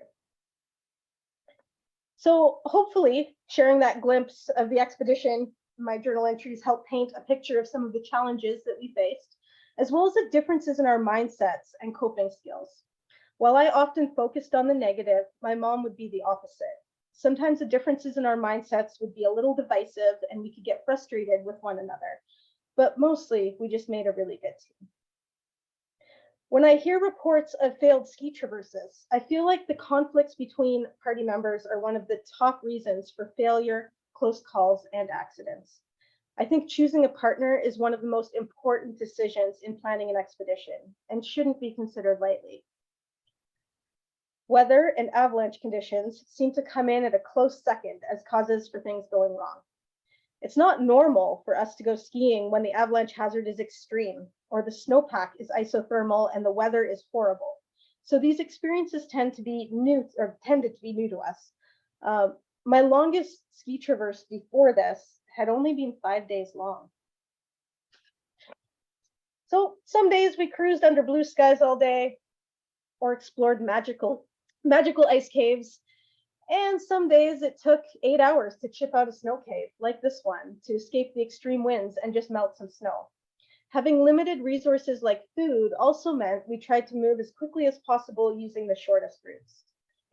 Speaker 12: So hopefully sharing that glimpse of the expedition, my journal entries help paint a picture of some of the challenges that we faced, as well as the differences in our mindsets and coping skills. While I often focused on the negative, my mom would be the opposite. Sometimes the differences in our mindsets would be a little divisive and we could get frustrated with one another, but mostly we just made a really good team. When I hear reports of failed ski traverses, I feel like the conflicts between party members are one of the top reasons for failure, close calls, and accidents. I think choosing a partner is one of the most important decisions in planning an expedition and shouldn't be considered lightly. Weather and avalanche conditions seem to come in at a close second as causes for things going wrong. It's not normal for us to go skiing when the avalanche hazard is extreme or the snowpack is isothermal and the weather is horrible. So these experiences tended to be new to us. My longest ski traverse before this had only been 5 days long. So some days we cruised under blue skies all day or explored magical ice caves. And some days it took 8 hours to chip out a snow cave like this one to escape the extreme winds and just melt some snow. Having limited resources like food also meant we tried to move as quickly as possible using the shortest routes.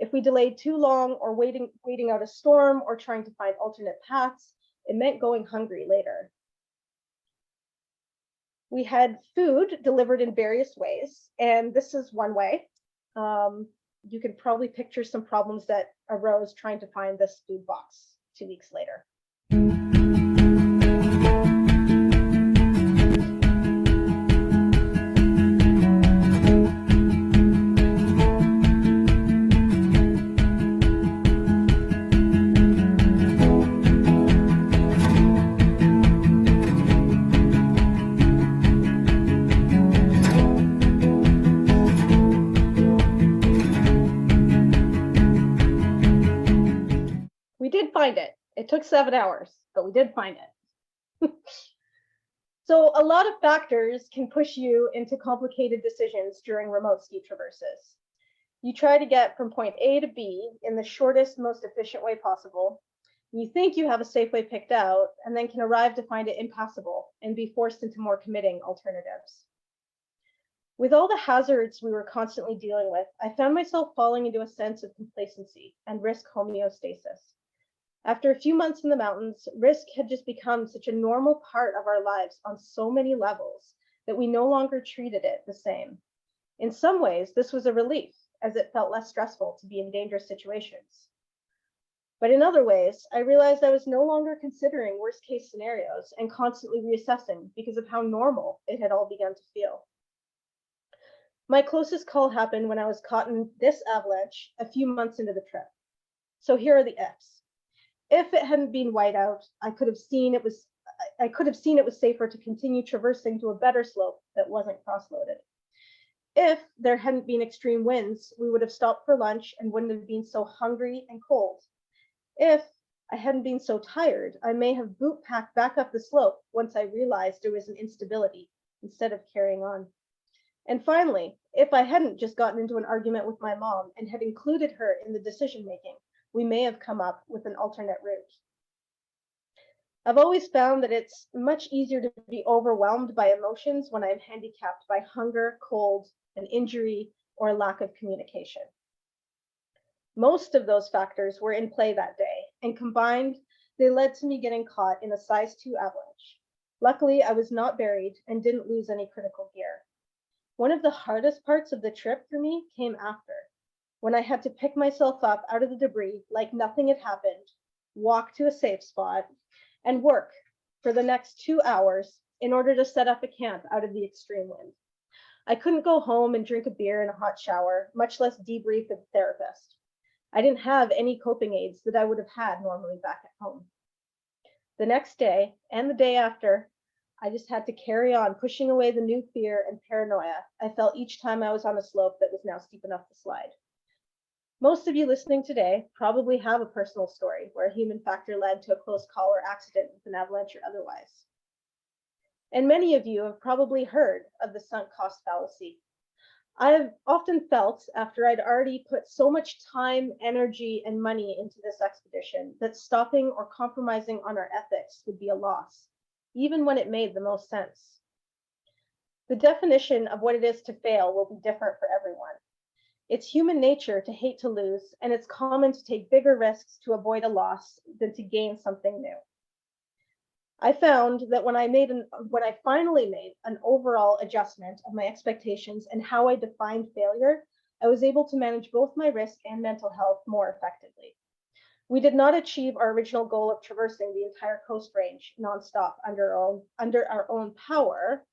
Speaker 12: If we delayed too long or waiting out a storm or trying to find alternate paths, it meant going hungry later. We had food delivered in various ways, and this is one way. You can probably picture some problems that arose trying to find this food box 2 weeks later. We did find it. It took 7 hours, but we did find it. So a lot of factors can push you into complicated decisions during remote ski traverses. You try to get from point A to B in the shortest, most efficient way possible. You think you have a safe way picked out, and then can arrive to find it impassable and be forced into more committing alternatives. With all the hazards we were constantly dealing with, I found myself falling into a sense of complacency and risk homeostasis. After a few months in the mountains, risk had just become such a normal part of our lives on so many levels that we no longer treated it the same. In some ways, this was a relief, as it felt less stressful to be in dangerous situations. But in other ways, I realized I was no longer considering worst case scenarios and constantly reassessing because of how normal it had all begun to feel. My closest call happened when I was caught in this avalanche a few months into the trip. So here are the ifs. If it hadn't been whiteout, I could have seen it was safer to continue traversing to a better slope that wasn't cross-loaded. If there hadn't been extreme winds, we would have stopped for lunch and wouldn't have been so hungry and cold. If I hadn't been so tired, I may have boot packed back up the slope once I realized there was an instability instead of carrying on. And finally, if I hadn't just gotten into an argument with my mom and had included her in the decision making, we may have come up with an alternate route. I've always found that it's much easier to be overwhelmed by emotions when I'm handicapped by hunger, cold, an injury, or lack of communication. Most of those factors were in play that day, and combined, they led to me getting caught in a size 2 avalanche. Luckily, I was not buried and didn't lose any critical gear. One of the hardest parts of the trip for me came after, when I had to pick myself up out of the debris like nothing had happened, walk to a safe spot, and work for the next 2 hours in order to set up a camp out of the extreme wind. I couldn't go home and drink a beer in a hot shower, much less debrief with a therapist. I didn't have any coping aids that I would have had normally back at home. The next day and the day after, I just had to carry on pushing away the new fear and paranoia I felt each time I was on a slope that was now steep enough to slide. Most of you listening today probably have a personal story where a human factor led to a close call or accident with an avalanche or otherwise. And many of you have probably heard of the sunk cost fallacy. I've often felt, after I'd already put so much time, energy, and money into this expedition, that stopping or compromising on our ethics would be a loss, even when it made the most sense. The definition of what it is to fail will be different for everyone. It's human nature to hate to lose, and it's common to take bigger risks to avoid a loss than to gain something new. I found that when I finally made an overall adjustment of my expectations and how I defined failure, I was able to manage both my risk and mental health more effectively. We did not achieve our original goal of traversing the entire Coast Range nonstop under our own power,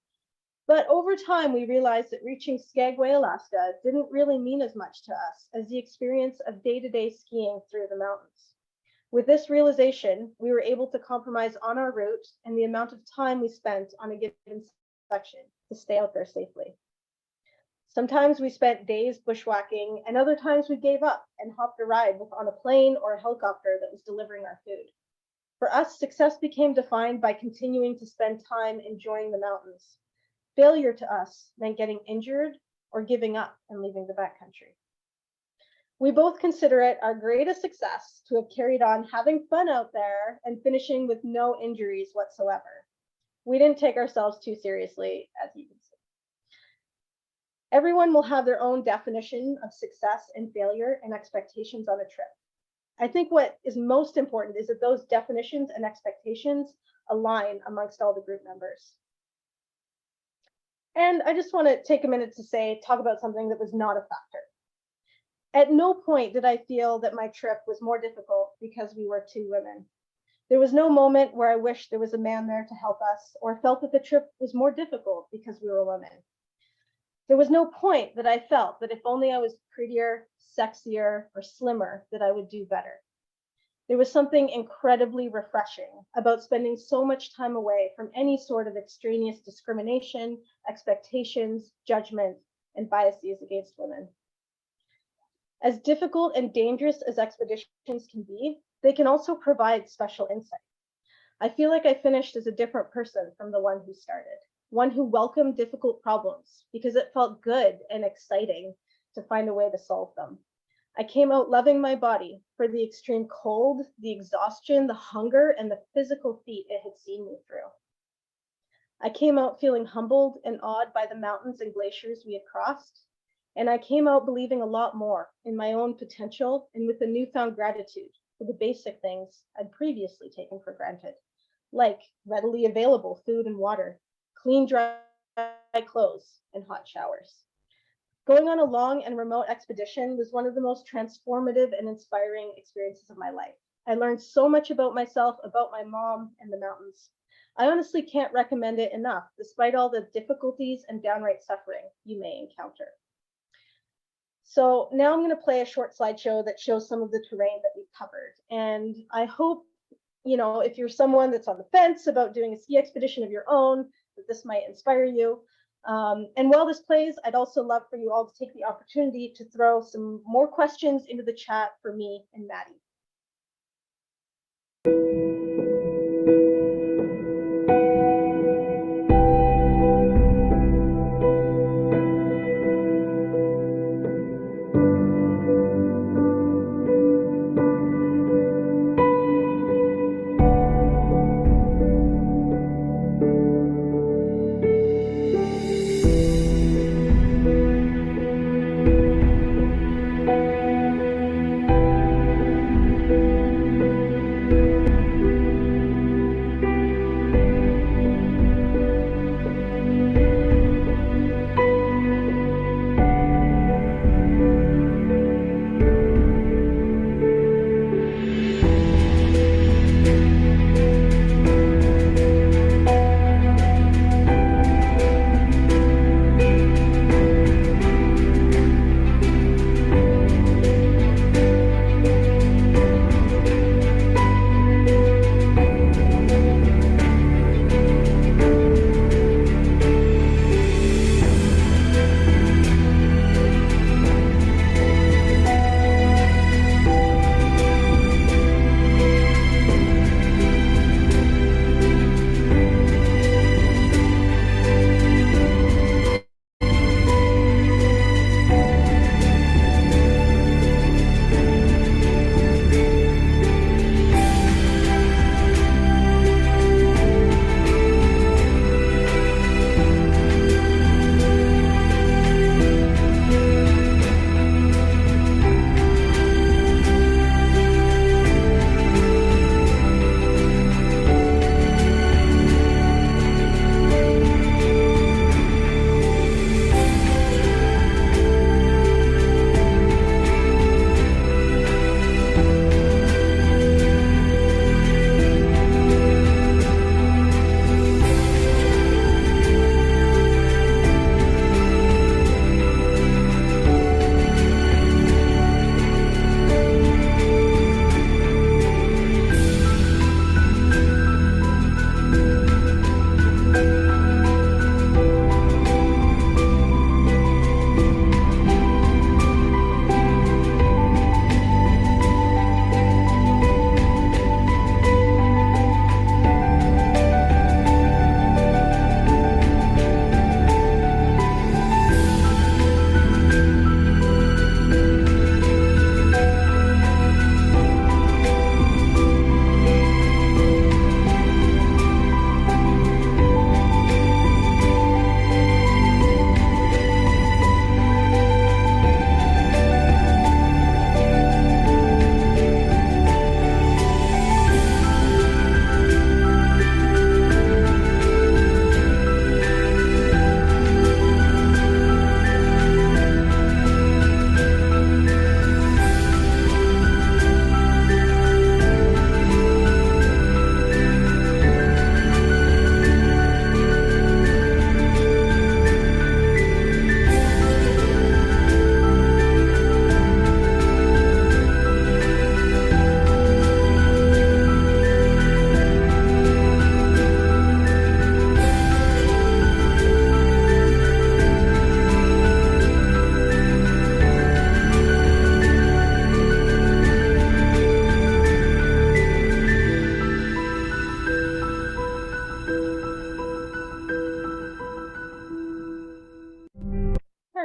Speaker 12: but over time we realized that reaching Skagway, Alaska didn't really mean as much to us as the experience of day-to-day skiing through the mountains. With this realization, we were able to compromise on our route and the amount of time we spent on a given section to stay out there safely. Sometimes we spent days bushwhacking, and other times we gave up and hopped a ride on a plane or a helicopter that was delivering our food. For us, success became defined by continuing to spend time enjoying the mountains. Failure to us meant getting injured or giving up and leaving the backcountry. We both consider it our greatest success to have carried on having fun out there and finishing with no injuries whatsoever. We didn't take ourselves too seriously, as you can see. Everyone will have their own definition of success and failure and expectations on a trip. I think what is most important is that those definitions and expectations align amongst all the group members. And I just want to take a minute to talk about something that was not a factor. At no point did I feel that my trip was more difficult because we were 2 women. There was no moment where I wished there was a man there to help us or felt that the trip was more difficult because we were women. There was no point that I felt that if only I was prettier, sexier, or slimmer, that I would do better. There was something incredibly refreshing about spending so much time away from any sort of extraneous discrimination, expectations, judgment, and biases against women. As difficult and dangerous as expeditions can be, they can also provide special insight. I feel like I finished as a different person from the one who started, one who welcomed difficult problems because it felt good and exciting to find a way to solve them. I came out loving my body for the extreme cold, the exhaustion, the hunger, and the physical feat it had seen me through. I came out feeling humbled and awed by the mountains and glaciers we had crossed, and I came out believing a lot more in my own potential and with a newfound gratitude for the basic things I'd previously taken for granted, like readily available food and water, clean, dry clothes, and hot showers. Going on a long and remote expedition was one of the most transformative and inspiring experiences of my life. I learned so much about myself, about my mom, and the mountains. I honestly can't recommend it enough, despite all the difficulties and downright suffering you may encounter. So now I'm going to play a short slideshow that shows some of the terrain that we've covered. And I hope, if you're someone that's on the fence about doing a ski expedition of your own, that this might inspire you. And while this plays, I'd also love for you all to take the opportunity to throw some more questions into the chat for me and Maddie.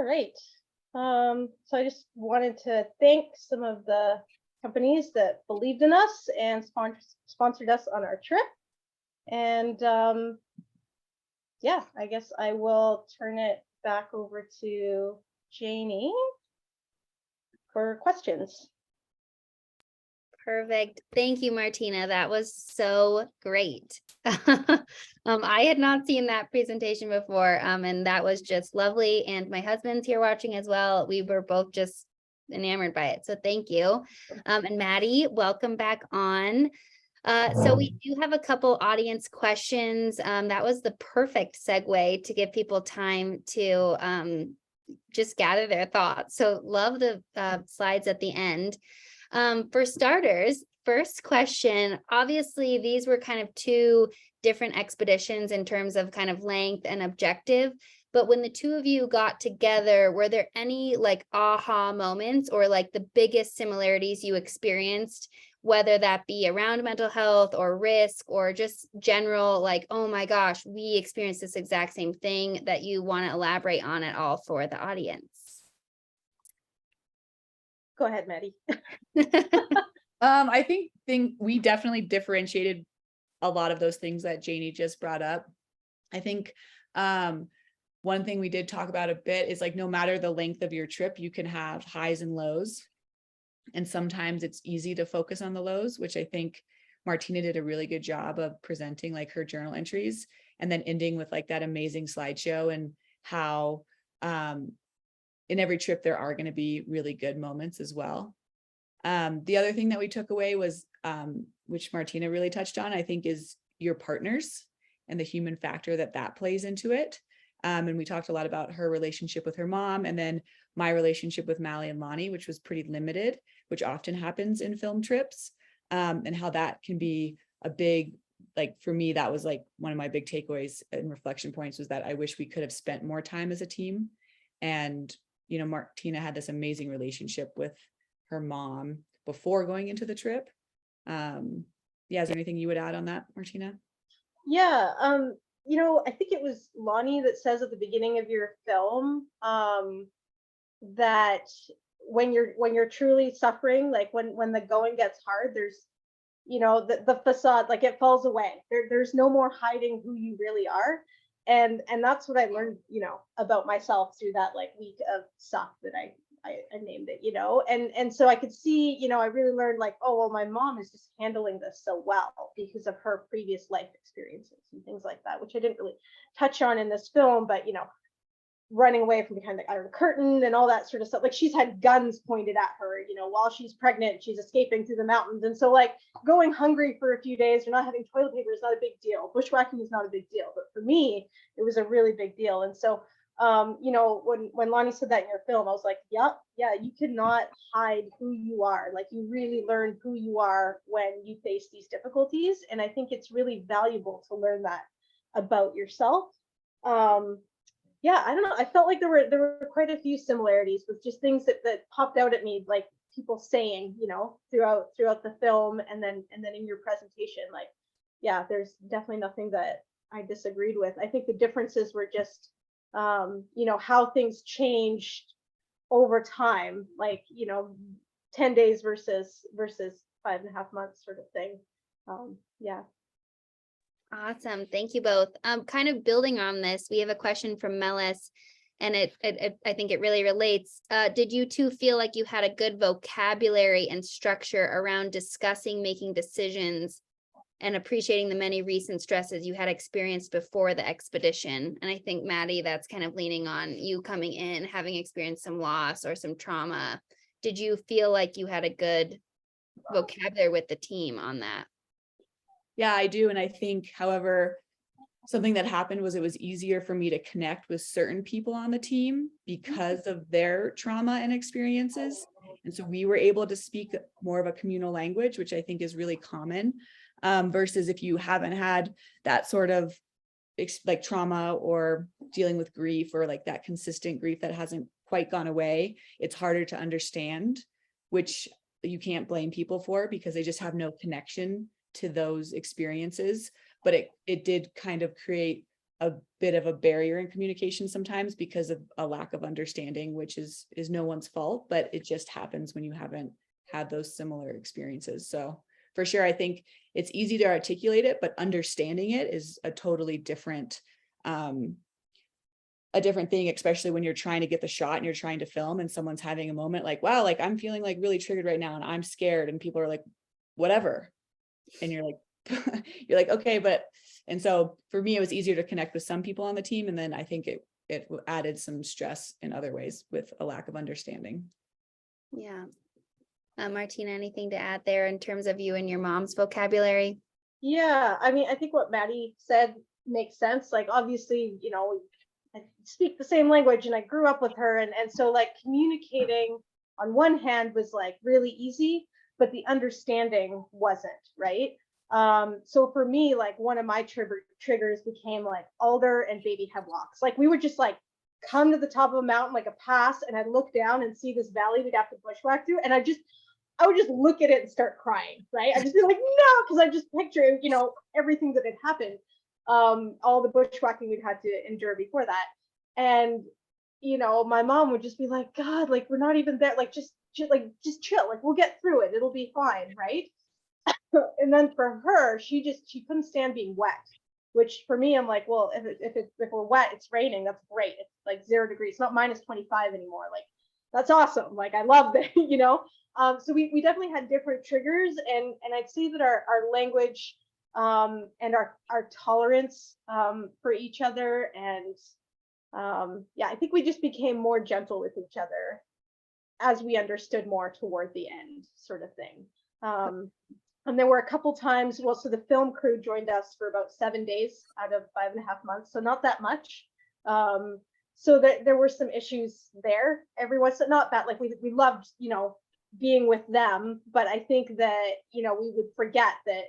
Speaker 12: right. So I just wanted to thank some of the companies that believed in us and sponsored us on our trip. And yeah, I guess I will turn it back over to Janie for questions.
Speaker 1: Perfect. Thank you, Martina. That was so great. I had not seen that presentation before, and that was just lovely. And my husband's here watching as well. We were both just enamored by it. So thank you. And Maddie, welcome back on. So we do have a couple audience questions. That was the perfect segue to give people time to just gather their thoughts. So love the slides at the end. For starters, first question, obviously these were kind of two different expeditions in terms of kind of length and objective, but when the two of you got together, were there any like aha moments or like the biggest similarities you experienced, whether that be around mental health or risk or just general, like, oh my gosh, we experienced this exact same thing that you want to elaborate on at all for the audience?
Speaker 12: Go ahead, Maddie.
Speaker 2: I think we definitely differentiated a lot of those things that Janie just brought up. I think one thing we did talk about a bit is like, no matter the length of your trip, you can have highs and lows. And sometimes it's easy to focus on the lows, which I think Martina did a really good job of presenting like her journal entries and then ending with like that amazing slideshow and how in every trip there are going to be really good moments as well. The other thing that we took away was, which Martina really touched on, I think, is your partners and the human factor that plays into it. And we talked a lot about her relationship with her mom and then my relationship with Maddie and Lonnie, which was pretty limited, which often happens in film trips, and how that can be a big, like for me, that was like one of my big takeaways and reflection points was that I wish we could have spent more time as a team. And, you know, Martina had this amazing relationship with her mom before going into the trip. Yeah, is there anything you would add on that, Martina?
Speaker 12: Yeah, you know, I think it was Lonnie that says at the beginning of your film that when you're truly suffering, like when the going gets hard, there's, you know, the facade, like it falls away. There's no more hiding who you really are. And that's what I learned, you know, about myself through that like week of stuff that I named it, you know, and so I could see, you know, I really learned like, oh, well, my mom is just handling this so well because of her previous life experiences and things like that, which I didn't really touch on in this film, but, you know, running away from behind the Iron Curtain and all that sort of stuff. Like she's had guns pointed at her, you know, while she's pregnant, she's escaping through the mountains. And so like going hungry for a few days or not having toilet paper is not a big deal. Bushwhacking is not a big deal, but for me, it was a really big deal. And so, you know, when Lonnie said that in your film, I was like, yep, yeah, you cannot hide who you are. Like you really learn who you are when you face these difficulties. And I think it's really valuable to learn that about yourself. Yeah, I don't know. I felt like there were quite a few similarities with just things that popped out at me, like people saying, you know, throughout the film, and then in your presentation. Like, yeah, there's definitely nothing that I disagreed with. I think the differences were just, you know, how things changed over time, like, you know, 10 days versus 5.5 months sort of thing. Yeah.
Speaker 1: Awesome. Thank you both. Kind of building on this, we have a question from Melis, and I think it really relates. Did you two feel like you had a good vocabulary and structure around discussing making decisions and appreciating the many recent stresses you had experienced before the expedition? And I think, Maddie, that's kind of leaning on you coming in, having experienced some loss or some trauma. Did you feel like you had a good vocabulary with the team on that?
Speaker 2: Yeah, I do. And I think, however, something that happened was it was easier for me to connect with certain people on the team because of their trauma and experiences. And so we were able to speak more of a communal language, which I think is really common, versus if you haven't had that sort of like trauma or dealing with grief or like that consistent grief that hasn't quite gone away, it's harder to understand, which you can't blame people for because they just have no connection to those experiences. But it did kind of create a bit of a barrier in communication sometimes because of a lack of understanding, which is no one's fault, but it just happens when you haven't had those similar experiences. So for sure, I think it's easy to articulate it, but understanding it is a totally different thing, especially when you're trying to get the shot and you're trying to film and someone's having a moment like, wow, like I'm feeling like really triggered right now and I'm scared, and people are like, whatever. And you're like, you're like, okay, and so for me, it was easier to connect with some people on the team. And then I think it added some stress in other ways with a lack of understanding.
Speaker 1: Yeah. Martina, anything to add there in terms of you and your mom's vocabulary?
Speaker 12: Yeah, I mean, I think what Maddie said makes sense. Like, obviously, you know, I speak the same language and I grew up with her. And so like communicating on one hand was like really easy, but the understanding wasn't, right? So for me, like one of my triggers became like alder and baby hemlocks. Like we would just like come to the top of a mountain, like a pass, and I'd look down and see this valley we'd have to bushwhack through. And I would just look at it and start crying, right? I'd just be like, no, because I just picture, you know, everything that had happened, all the bushwhacking we'd had to endure before that. And, you know, my mom would just be like, God, like, we're not even there. Like, just chill, like, we'll get through it. It'll be fine, right? And then for her, she couldn't stand being wet, which for me, I'm like, well, if we're wet, it's raining, that's great. It's like 0 degrees, it's not minus 25 anymore. Like, that's awesome. Like, I love that, you know? So we definitely had different triggers, and I'd say that our language and our tolerance for each other, and yeah, I think we just became more gentle with each other as we understood more toward the end, sort of thing. And there were a couple times, well, so the film crew joined us for about 7 days out of 5.5 months, so not that much. So there were some issues there. Everyone's not bad, like we loved, you know, being with them, but I think that, you know, we would forget that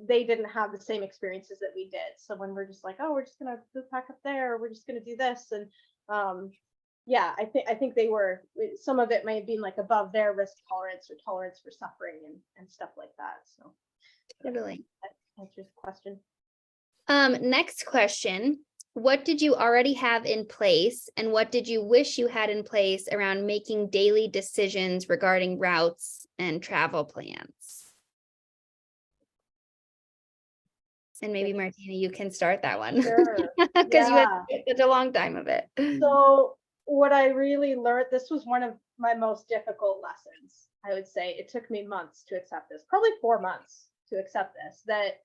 Speaker 12: they didn't have the same experiences that we did. So when we're just like, oh, we're just gonna pack up there, or we're just gonna do this, and yeah, I think they were, some of it may have been like above their risk tolerance or tolerance for suffering and stuff like that. So
Speaker 1: Totally.
Speaker 12: that answers the question.
Speaker 1: Next question. What did you already have in place, and what did you wish you had in place around making daily decisions regarding routes and travel plans? And maybe Martina, you can start that one.
Speaker 12: Sure.
Speaker 1: Because you had such a long time of it.
Speaker 12: So what I really learned, this was one of my most difficult lessons, I would say. It took me months to accept this, probably 4 months to accept this, that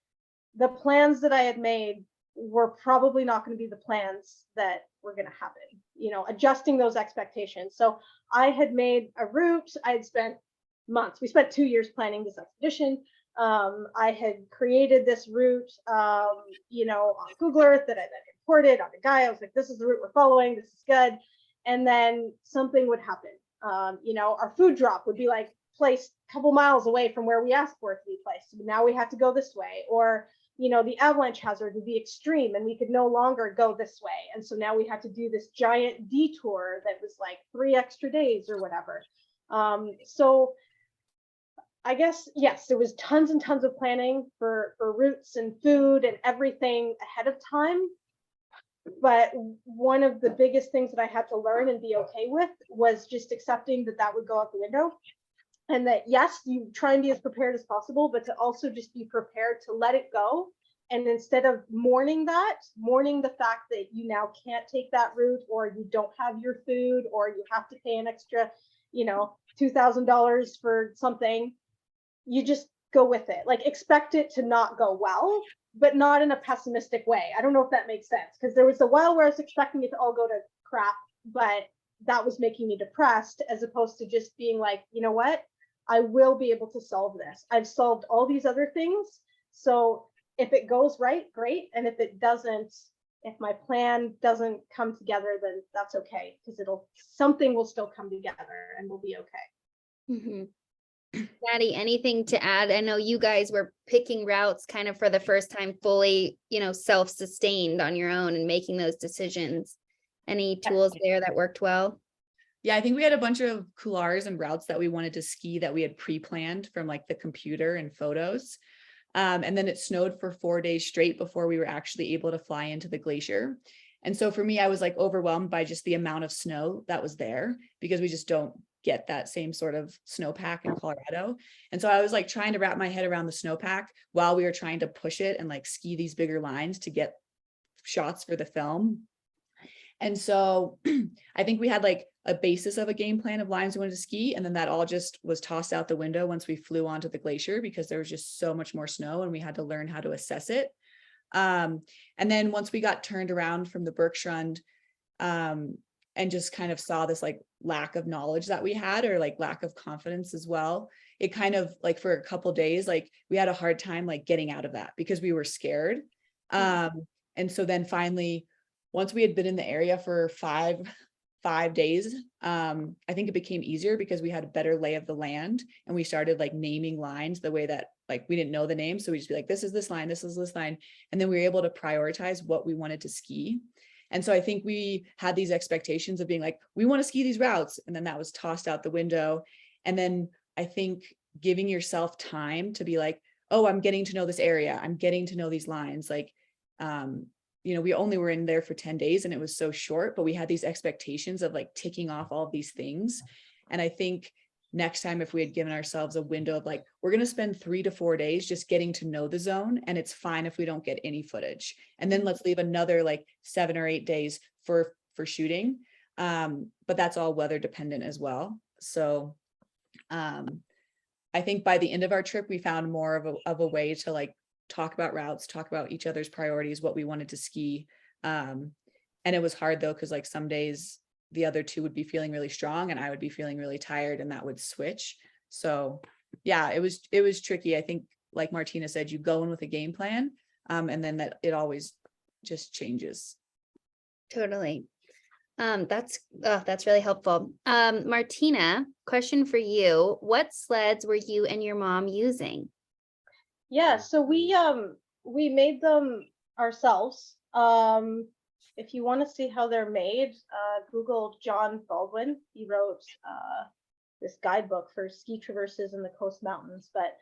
Speaker 12: the plans that I had made were probably not going to be the plans that were going to happen, you know, adjusting those expectations. So I had made a route. I had spent months. We spent 2 years planning this expedition. I had created this route, you know, on Google Earth that I then imported on a guy. I was like, this is the route we're following. This is good. And then something would happen. You know, our food drop would be like placed a couple miles away from where we asked for it to be placed. So now we have to go this way. Or, you know, the avalanche hazard would be extreme and we could no longer go this way. And so now we had to do this giant detour that was like 3 extra days or whatever. So I guess, yes, there was tons and tons of planning for routes and food and everything ahead of time. But one of the biggest things that I had to learn and be okay with was just accepting that that would go out the window. And that, yes, you try and be as prepared as possible, but to also just be prepared to let it go. And instead of mourning the fact that you now can't take that route, or you don't have your food, or you have to pay an extra, you know, $2,000 for something, you just go with it. Like, expect it to not go well, but not in a pessimistic way. I don't know if that makes sense, because there was a while where I was expecting it to all go to crap, but that was making me depressed, as opposed to just being like, you know what? I will be able to solve this. I've solved all these other things. So if it goes right, great. And if it doesn't, if my plan doesn't come together, then that's okay, because something will still come together and we'll be okay.
Speaker 1: Mm-hmm. Maddie, anything to add? I know you guys were picking routes kind of for the first time, fully, you know, self-sustained on your own and making those decisions. Any tools there that worked well?
Speaker 2: Yeah, I think we had a bunch of couloirs and routes that we wanted to ski that we had pre-planned from like the computer and photos. And then it snowed for 4 days straight before we were actually able to fly into the glacier. And so for me, I was like overwhelmed by just the amount of snow that was there, because we just don't get that same sort of snowpack in Colorado. And so I was like trying to wrap my head around the snowpack while we were trying to push it and like ski these bigger lines to get shots for the film. And so I think we had like a basis of a game plan of lines we wanted to ski. And then that all just was tossed out the window once we flew onto the glacier, because there was just so much more snow and we had to learn how to assess it. And then once we got turned around from the Bergstrand, and just kind of saw this like lack of knowledge that we had, or like lack of confidence as well, it kind of like for a couple days, like we had a hard time like getting out of that because we were scared. And so then finally, once we had been in the area for five days, I think it became easier because we had a better lay of the land, and we started like naming lines the way that like we didn't know the name. So we just be like, this is this line, this is this line. And then we were able to prioritize what we wanted to ski. And so I think we had these expectations of being like, we want to ski these routes. And then that was tossed out the window. And then I think giving yourself time to be like, oh, I'm getting to know this area. I'm getting to know these lines. Like, you know, we only were in there for 10 days and it was so short, but we had these expectations of like ticking off all of these things. And I think next time, if we had given ourselves a window of like, we're going to spend 3 to 4 days just getting to know the zone, and it's fine if we don't get any footage. And then let's leave another like 7 or 8 days for shooting. But that's all weather dependent as well. So I think by the end of our trip, we found more of a way to like talk about routes, talk about each other's priorities, what we wanted to ski. And it was hard though, because like some days the other two would be feeling really strong and I would be feeling really tired, and that would switch. So yeah, it was tricky. I think like Martina said, you go in with a game plan, and then that it always just changes.
Speaker 1: Totally. That's really helpful. Martina, question for you. What sleds were you and your mom using?
Speaker 12: Yeah, so we made them ourselves. If you want to see how they're made, Google John Baldwin. He wrote this guidebook for ski traverses in the coast mountains, but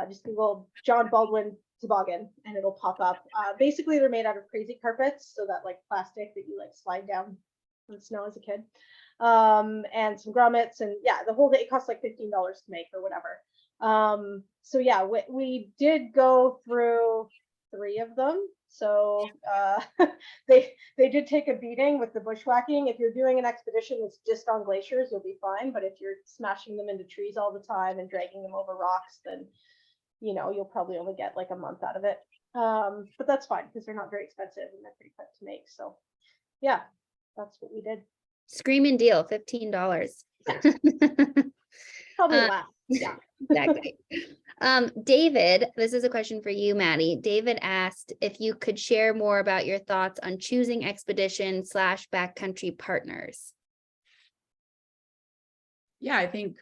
Speaker 12: just Google John Baldwin toboggan and it'll pop up. Basically, they're made out of crazy carpets, so that like plastic that you like slide down in the snow as a kid, and some grommets, and yeah, the whole thing. It costs like $15 to make or whatever. So yeah, we did go through 3 of them. So they did take a beating with the bushwhacking. If you're doing an expedition that's just on glaciers, you'll be fine. But if you're smashing them into trees all the time and dragging them over rocks, then you know you'll probably only get like a month out of it. But that's fine because they're not very expensive and they're pretty quick to make. So yeah, that's what we did.
Speaker 1: Screaming deal, $15.
Speaker 12: Probably less. Yeah.
Speaker 1: Exactly. David, this is a question for you, Maddie. David asked if you could share more about your thoughts on choosing expedition / backcountry partners.
Speaker 2: Yeah, I think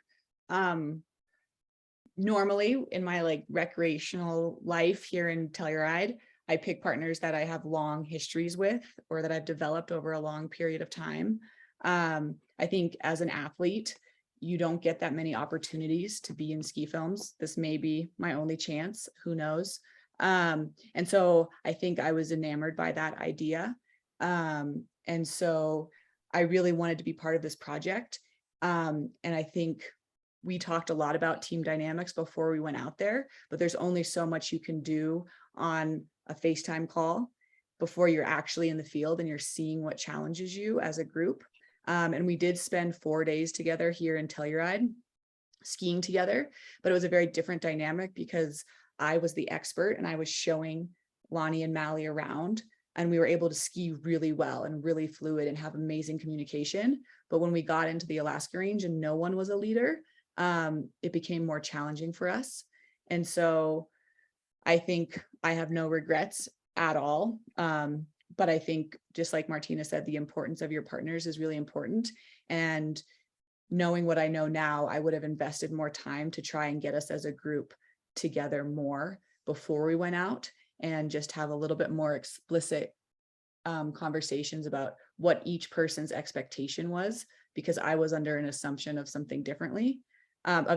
Speaker 2: normally in my like recreational life here in Telluride, I pick partners that I have long histories with or that I've developed over a long period of time. I think as an athlete, you don't get that many opportunities to be in ski films. This may be my only chance, who knows? And so I think I was enamored by that idea. And so I really wanted to be part of this project. And I think we talked a lot about team dynamics before we went out there, but there's only so much you can do on a FaceTime call before you're actually in the field and you're seeing what challenges you as a group. And we did spend 4 days together here in Telluride skiing together, but it was a very different dynamic because I was the expert and I was showing Lonnie and Maddie around, and we were able to ski really well and really fluid and have amazing communication. But when we got into the Alaska range and no one was a leader, it became more challenging for us. And so I think I have no regrets at all. But I think just like Martina said, the importance of your partners is really important. And knowing what I know now, I would have invested more time to try and get us as a group together more before we went out and just have a little bit more explicit conversations about what each person's expectation was, because I was under an assumption of something different. And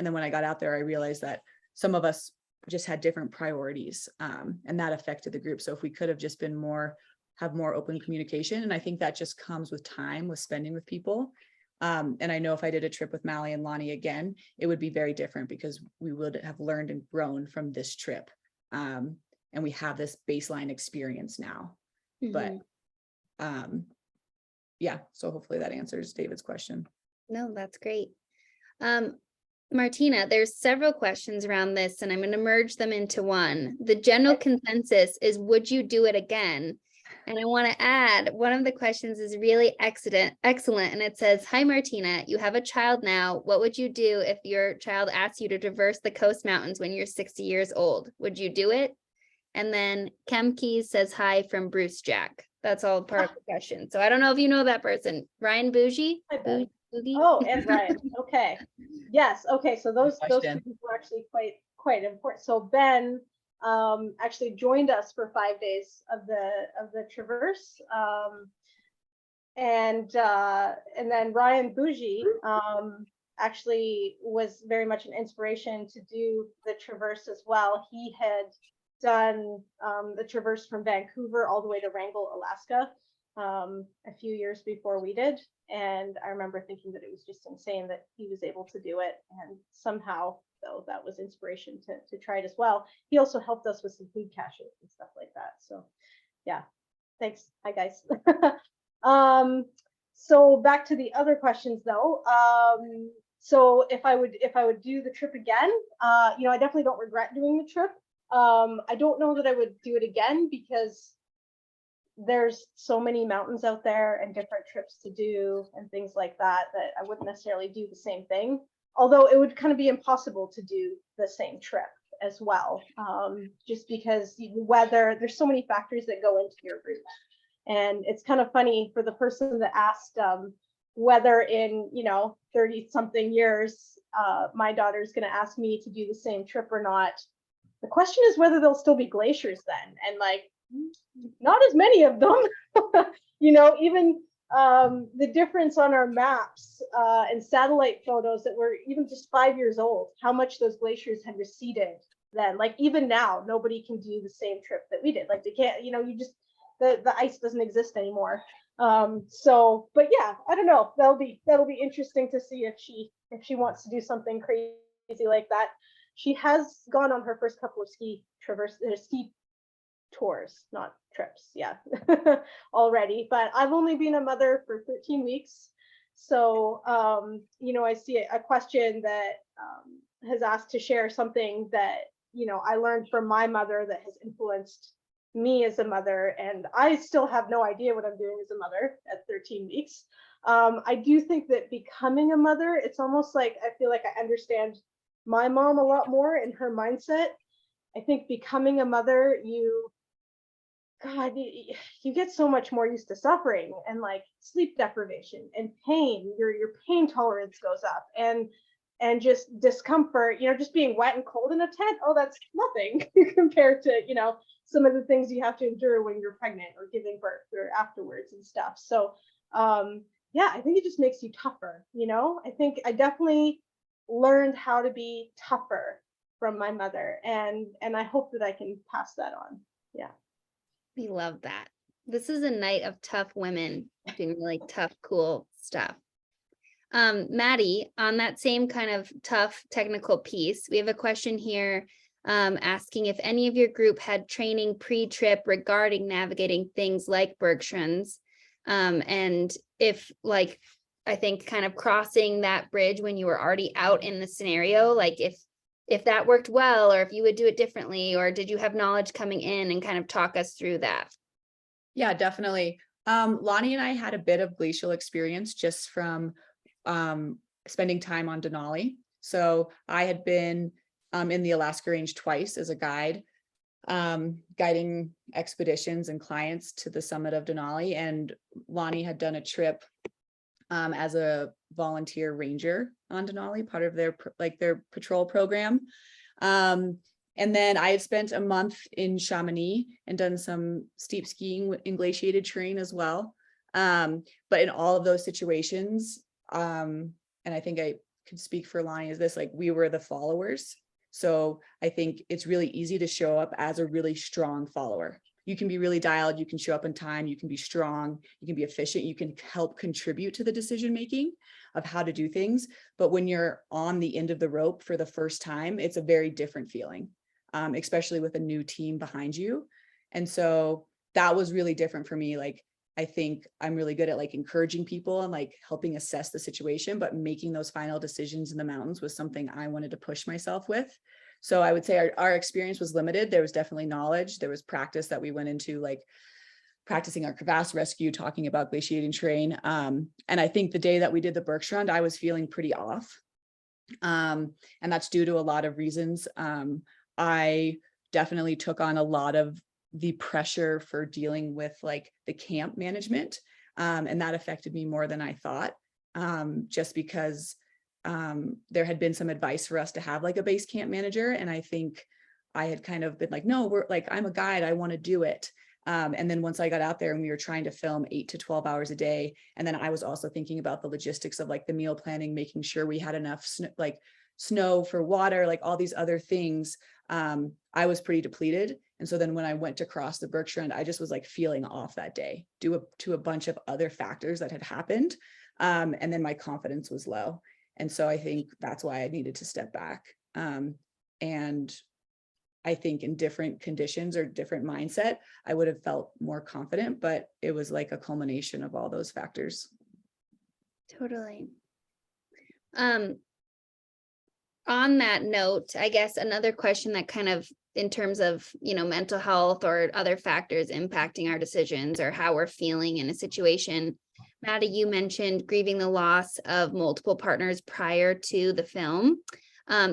Speaker 2: then when I got out there, I realized that some of us just had different priorities, and that affected the group. So if we could have just been have more open communication, and I think that just comes with time, with spending with people. And I know if I did a trip with Maddie and Lonnie again, it would be very different because we would have learned and grown from this trip. And we have this baseline experience now. But yeah, so hopefully that answers David's question.
Speaker 1: No, that's great. Martina, there's several questions around this, and I'm going to merge them into one. The general consensus is, would you do it again? And I want to add, one of the questions is really excellent, and it says, hi, Martina, you have a child now. What would you do if your child asked you to traverse the Coast Mountains when you're 60 years old? Would you do it? And then Kemke says hi from Bruce Jack. That's all part of the question. So I don't know if you know that person. Ryan Bougie? Boogie?
Speaker 12: Oh, and Ryan. Okay. Yes. Okay. So those two
Speaker 2: question.
Speaker 12: people were actually quite important. So Ben actually joined us for 5 days of the traverse. And then Ryan Bougie actually was very much an inspiration to do the traverse as well. He had done the traverse from Vancouver all the way to Wrangell, Alaska, a few years before we did. And I remember thinking that it was just insane that he was able to do it. And somehow, though, that was inspiration to try it as well. He also helped us with some food caches and stuff like that. So yeah, thanks. Hi, guys. So back to the other questions though. So if I would do the trip again, I definitely don't regret doing the trip. I don't know that I would do it again because there's so many mountains out there and different trips to do and things like that I wouldn't necessarily do the same thing. Although it would kind of be impossible to do the same trip as well, just because the weather, there's so many factors that go into your route. And it's kind of funny for the person that asked whether in 30 something years my daughter's going to ask me to do the same trip or not. The question is whether there'll still be glaciers then, and like not as many of them. Even the difference on our maps and satellite photos that were even just 5 years old, how much those glaciers had receded then. Like even now, nobody can do the same trip that we did. Like they can't, the ice doesn't exist anymore. But yeah, I don't know. That'll be interesting to see if she wants to do something crazy like that. She has gone on her first couple of ski tours, not trips, yeah, already. But I've only been a mother for 13 weeks. So, I see a question that has asked to share something that, I learned from my mother that has influenced me as a mother. And I still have no idea what I'm doing as a mother at 13 weeks. I do think that becoming a mother, it's almost like, I feel like I understand my mom a lot more in her mindset. I think becoming a mother, you get so much more used to suffering and like sleep deprivation and pain. Your pain tolerance goes up and just discomfort, just being wet and cold in a tent. Oh, that's nothing compared to, some of the things you have to endure when you're pregnant or giving birth or afterwards and stuff. So yeah, I think it just makes you tougher. I think I definitely learned how to be tougher from my mother, and I hope that I can pass that on. Yeah.
Speaker 1: We love that. This is a night of tough women doing really tough, cool stuff. Maddie, on that same kind of tough technical piece, we have a question here asking if any of your group had training pre-trip regarding navigating things like bergschrunds, and if I think kind of crossing that bridge when you were already out in the scenario, like if that worked well, or if you would do it differently, or did you have knowledge coming in and kind of talk us through that?
Speaker 2: Yeah, definitely. Lonnie and I had a bit of glacial experience just from spending time on Denali. So I had been in the Alaska Range twice as a guide, guiding expeditions and clients to the summit of Denali, and Lonnie had done a trip as a volunteer ranger on Denali, part of their patrol program. And then I had spent a month in Chamonix and done some steep skiing in glaciated terrain as well. But in all of those situations, and I think I could speak for Lonnie, is this, like, we were the followers. So I think it's really easy to show up as a really strong follower. You can be really dialed, you can show up in time, you can be strong, you can be efficient, you can help contribute to the decision making of how to do things. But when you're on the end of the rope for the first time, it's a very different feeling, especially with a new team behind you. And so that was really different for me. Like, I think I'm really good at like encouraging people and like helping assess the situation, but making those final decisions in the mountains was something I wanted to push myself with. So I would say our experience was limited. There was definitely knowledge. There was practice that we went into, like practicing our crevasse rescue, talking about glaciating terrain. And I think the day that we did the Bergstrand, I was feeling pretty off. And that's due to a lot of reasons. I definitely took on a lot of the pressure for dealing with like the camp management. And that affected me more than I thought, just because there had been some advice for us to have like a base camp manager. And I think I had kind of been like, no, we're like, I'm a guide, I want to do it. And then once I got out there and we were trying to film 8 to 12 hours a day. And then I was also thinking about the logistics of like the meal planning, making sure we had enough snow for water, like all these other things. I was pretty depleted. And so then when I went to cross the Bergstrand, I just was like feeling off that day due to a bunch of other factors that had happened. And then my confidence was low. And so I think that's why I needed to step back. And I think in different conditions or different mindset, I would have felt more confident, but it was like a culmination of all those factors.
Speaker 1: Totally. On that note, I guess another question that kind of in terms of, you know, mental health or other factors impacting our decisions or how we're feeling in a situation. Maddie, you mentioned grieving the loss of multiple partners prior to the film.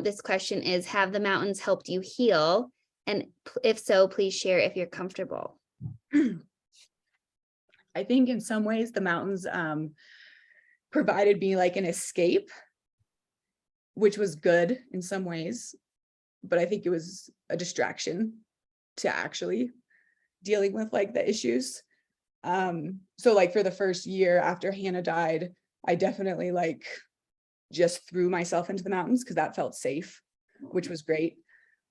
Speaker 1: This question is, have the mountains helped you heal? And if so, please share if you're comfortable.
Speaker 2: I think in some ways the mountains provided me like an escape, which was good in some ways, but I think it was a distraction to actually dealing with like the issues. So like for the first year after Hannah died, I definitely like just threw myself into the mountains because that felt safe, which was great.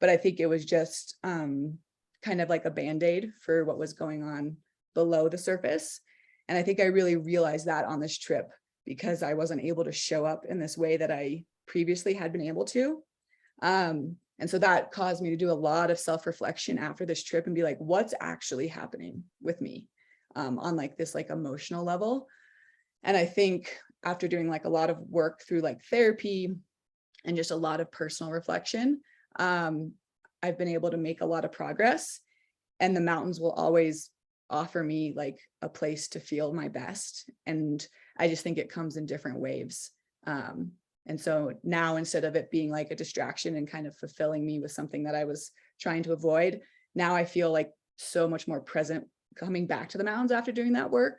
Speaker 2: But I think it was just kind of like a band-aid for what was going on below the surface. And I think I really realized that on this trip because I wasn't able to show up in this way that I previously had been able to. And so that caused me to do a lot of self-reflection after this trip and be like, what's actually happening with me on like this like emotional level. And I think after doing like a lot of work through like therapy and just a lot of personal reflection, I've been able to make a lot of progress, and the mountains will always offer me like a place to feel my best. And I just think it comes in different waves. And so now instead of it being like a distraction and kind of fulfilling me with something that I was trying to avoid, now I feel like so much more present coming back to the mountains after doing that work.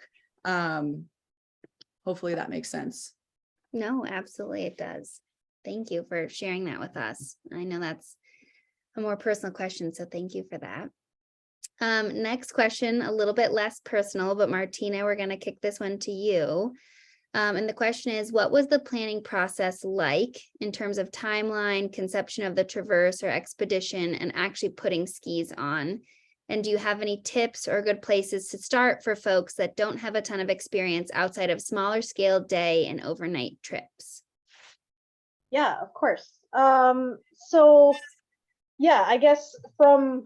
Speaker 2: Hopefully that makes sense.
Speaker 1: No, absolutely it does. Thank you for sharing that with us. I know that's a more personal question, so thank you for that. Next question, a little bit less personal, but Martina, we're going to kick this one to you. And the question is, what was the planning process like in terms of timeline, conception of the traverse or expedition, and actually putting skis on? And do you have any tips or good places to start for folks that don't have a ton of experience outside of smaller scale day and overnight trips?
Speaker 12: Yeah, of course. So yeah, I guess from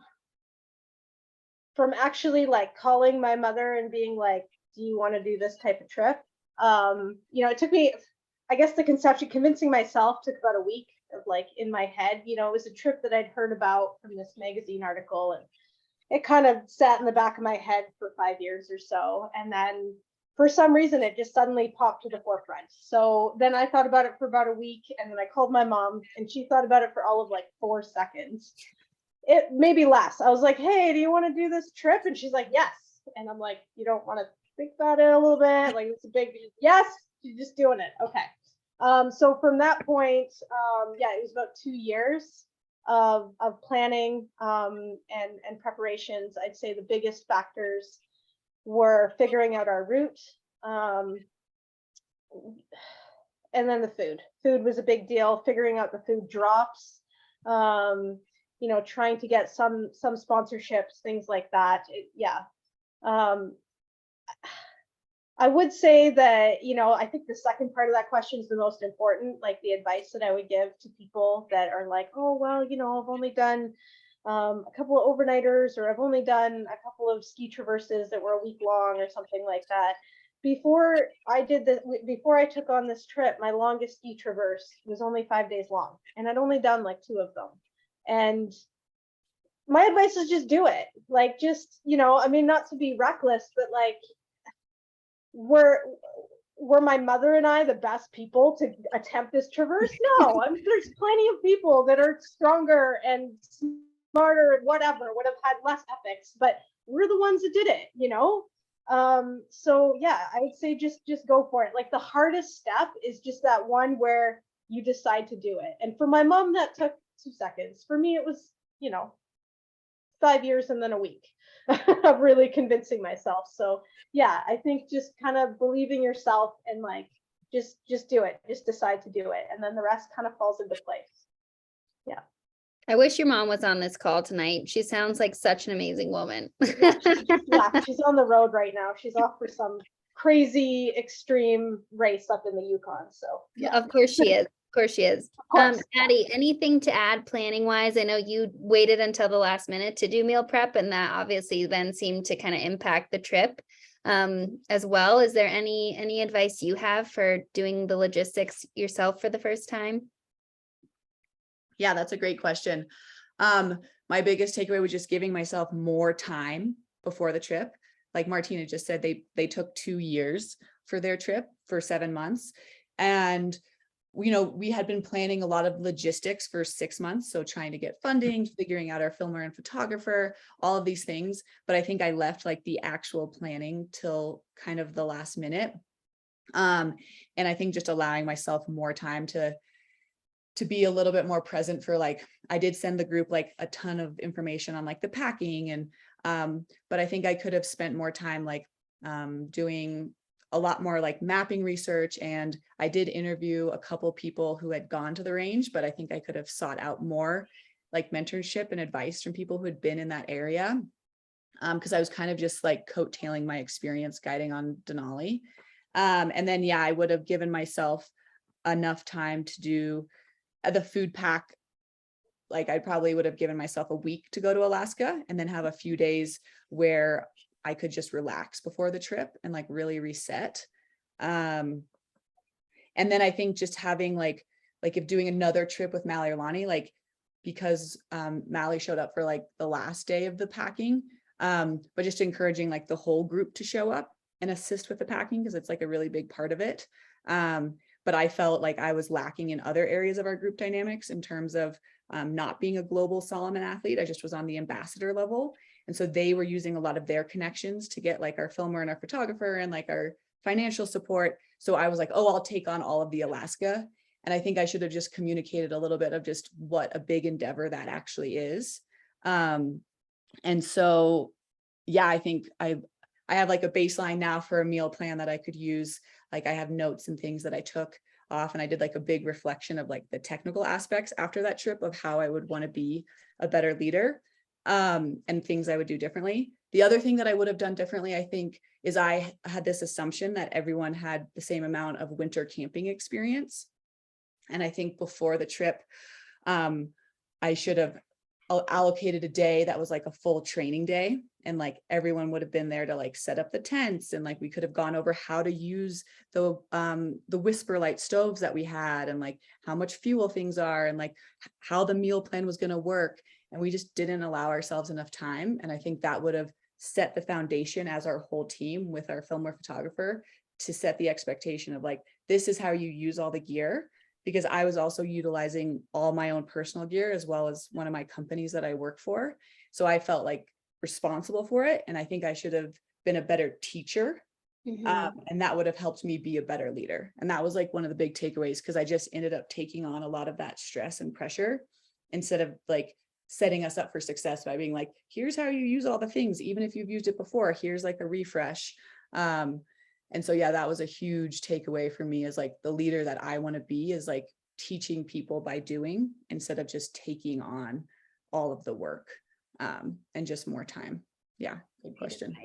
Speaker 12: actually like calling my mother and being like, do you want to do this type of trip? You know, it took me, I guess the conception, convincing myself took about a week of like in my head. You know, it was a trip that I'd heard about from this magazine article, and it kind of sat in the back of my head for 5 years or so. And then for some reason, it just suddenly popped to the forefront. So then I thought about it for about a week, and then I called my mom and she thought about it for all of like 4 seconds. It maybe less. I was like, hey, do you want to do this trip? And she's like, yes. And I'm like, you don't want to think about it a little bit? Like, it's a big, yes, you're just doing it. Okay. So from that point, yeah, it was about 2 years of planning and preparations. I'd say the biggest factors were figuring out our route, and then the food. Food was a big deal, figuring out the food drops, you know, trying to get some sponsorships, things like that. I would say that, you know, I think the second part of that question is the most important, like the advice that I would give to people that are like, oh, well, you know, I've only done a couple of overnighters, or I've only done a couple of ski traverses that were a week long or something like that. Before I took on this trip, my longest ski traverse was only 5 days long, and I'd only done like 2 of them. And my advice is just do it. Like, just, you know, I mean, not to be reckless, but like, were my mother and I the best people to attempt this traverse? No. I mean, there's plenty of people that are stronger and smarter and whatever, would have had less epics, but we're the ones that did it, you know? So yeah, I would say just go for it. Like, the hardest step is just that one where you decide to do it. And for my mom, that took 2 seconds. For me, it was, you know, 5 years and then a week of really convincing myself. So yeah, I think just kind of believe in yourself and like, just do it. Just decide to do it. And then the rest kind of falls into place. Yeah.
Speaker 1: I wish your mom was on this call tonight. She sounds like such an amazing woman.
Speaker 12: Yeah, she just left. She's on the road right now. She's off for some crazy extreme race up in the Yukon. So yeah.
Speaker 1: Of course she is. Of course she is. Maddie, anything to add planning wise? I know you waited until the last minute to do meal prep, and that obviously then seemed to kind of impact the trip as well. Is there any advice you have for doing the logistics yourself for the first time?
Speaker 2: Yeah, that's a great question. My biggest takeaway was just giving myself more time before the trip. Like Martina just said, they took 2 years for their trip, for 7 months. And, you know, we had been planning a lot of logistics for 6 months. So trying to get funding, figuring out our filmer and photographer, all of these things. But I think I left like the actual planning till kind of the last minute. And I think just allowing myself more time to be a little bit more present for, like, I did send the group like a ton of information on like the packing, and but I think I could have spent more time like doing a lot more like mapping research. And I did interview a couple people who had gone to the range, but I think I could have sought out more like mentorship and advice from people who had been in that area, because I was kind of just like coattailing my experience guiding on Denali. And then yeah, I would have given myself enough time to do the food pack. Like, I probably would have given myself a week to go to Alaska, and then have a few days where I could just relax before the trip and like really reset. And then I think just having like if doing another trip with Mally or Lonnie, like, because Mally showed up for like the last day of the packing, but just encouraging like the whole group to show up and assist with the packing, because it's like a really big part of it. But I felt like I was lacking in other areas of our group dynamics in terms of not being a global Solomon athlete. I just was on the ambassador level. And so they were using a lot of their connections to get like our filmer and our photographer and like our financial support. So I was like, oh, I'll take on all of the Alaska. And I think I should have just communicated a little bit of just what a big endeavor that actually is. And so, yeah, I think I have like a baseline now for a meal plan that I could use. Like, I have notes and things that I took off, and I did like a big reflection of like the technical aspects after that trip of how I would want to be a better leader, and things I would do differently. The other thing that I would have done differently, I think, is I had this assumption that everyone had the same amount of winter camping experience. And I think before the trip, I should have allocated a day that was like a full training day, and like everyone would have been there to like set up the tents, and like we could have gone over how to use the whisper light stoves that we had, and like how much fuel things are, and like how the meal plan was going to work. And we just didn't allow ourselves enough time. And I think that would have set the foundation as our whole team with our filmer photographer to set the expectation of like, this is how you use all the gear. Because I was also utilizing all my own personal gear as well as one of my companies that I work for. So I felt like responsible for it. And I think I should have been a better teacher. And that would have helped me be a better leader. And that was like one of the big takeaways, because I just ended up taking on a lot of that stress and pressure instead of like setting us up for success by being like, here's how you use all the things. Even if you've used it before, here's like a refresh. And so, yeah, that was a huge takeaway for me as like the leader that I want to be, is like teaching people by doing instead of just taking on all of the work, and just more time. Yeah, good question.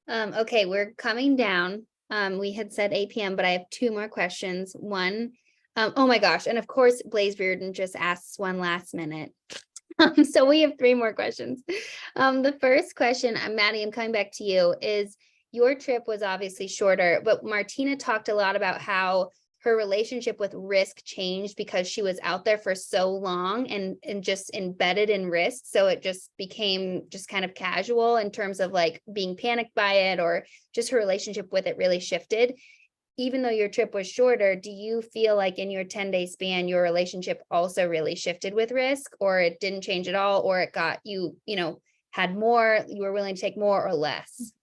Speaker 1: Okay, we're coming down. We had said 8 p.m., but I have 2 more questions. One, oh my gosh, and of course, Blaze Reardon just asks one last minute. So we have 3 more questions. The first question, Maddie, I'm coming back to you, is your trip was obviously shorter, but Martina talked a lot about how her relationship with risk changed because she was out there for so long and just embedded in risk. So it just became just kind of casual in terms of like being panicked by it, or just her relationship with it really shifted. Even though your trip was shorter, do you feel like in your 10-day span, your relationship also really shifted with risk, or it didn't change at all, or it got you know, had more, you were willing to take more or less?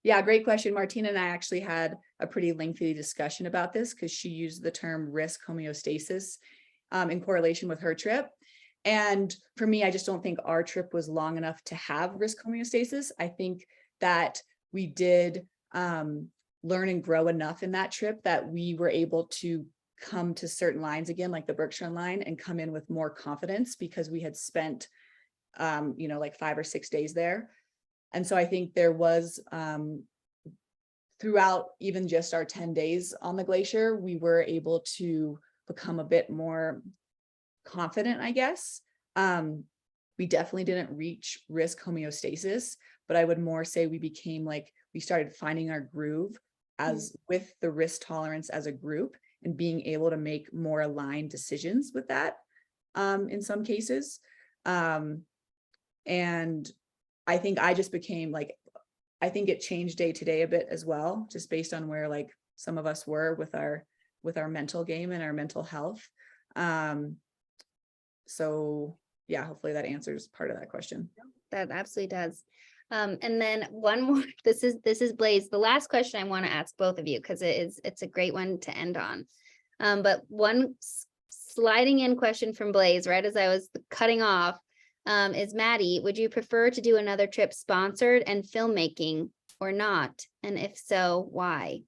Speaker 2: Yeah, great question. Martina and I actually had a pretty lengthy discussion about this because she used the term risk homeostasis in correlation with her trip. And for me, I just don't think our trip was long enough to have risk homeostasis. I think that we did learn and grow enough in that trip that we were able to come to certain lines again, like the Berkshire line, and come in with more confidence because we had spent, you know, like 5 or 6 days there. And so I think there was, throughout even just our 10 days on the glacier, we were able to become a bit more confident, I guess. We definitely didn't reach risk homeostasis, but I would more say we became like, we started finding our groove as with the risk tolerance as a group and being able to make more aligned decisions with that in some cases. And I think I just became like, I think it changed day to day a bit as well, just based on where like some of us were with our mental game and our mental health. So yeah, hopefully that answers part of that question.
Speaker 1: That absolutely does. And then one more, this is Blaze. The last question I want to ask both of you, because it's a great one to end on. But one sliding in question from Blaze, right as I was cutting off, is Maddie, would you prefer to do another trip sponsored and filmmaking or not? And if so, why?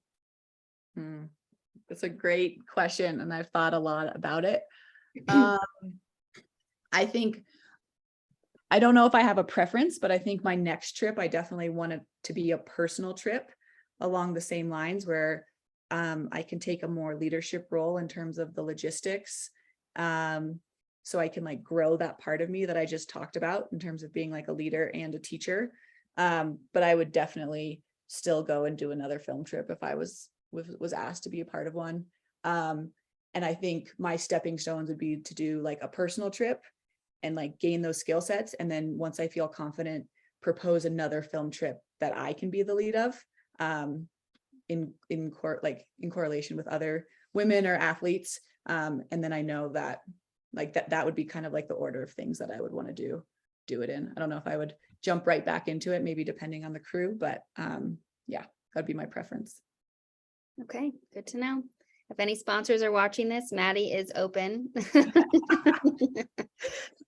Speaker 2: That's a great question, and I've thought a lot about it. I think, I don't know if I have a preference, but I think my next trip, I definitely want it to be a personal trip along the same lines where I can take a more leadership role in terms of the logistics. So I can like grow that part of me that I just talked about in terms of being like a leader and a teacher. But I would definitely still go and do another film trip if I was asked to be a part of one. And I think my stepping stones would be to do like a personal trip and like gain those skill sets. And then once I feel confident, propose another film trip that I can be the lead of, in correlation with other women or athletes. And then I know that like that would be kind of like the order of things that I would want to do it in. I don't know if I would jump right back into it, maybe depending on the crew, but yeah, that'd be my preference.
Speaker 1: Okay, good to know. If any sponsors are watching this, Maddie is open.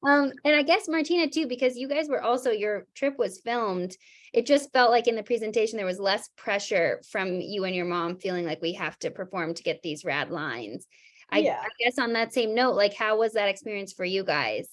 Speaker 1: And I guess Martina too, because you guys were also, your trip was filmed. It just felt like in the presentation, there was less pressure from you and your mom feeling like we have to perform to get these rad lines. I guess on that same note, like, how was that experience for you guys?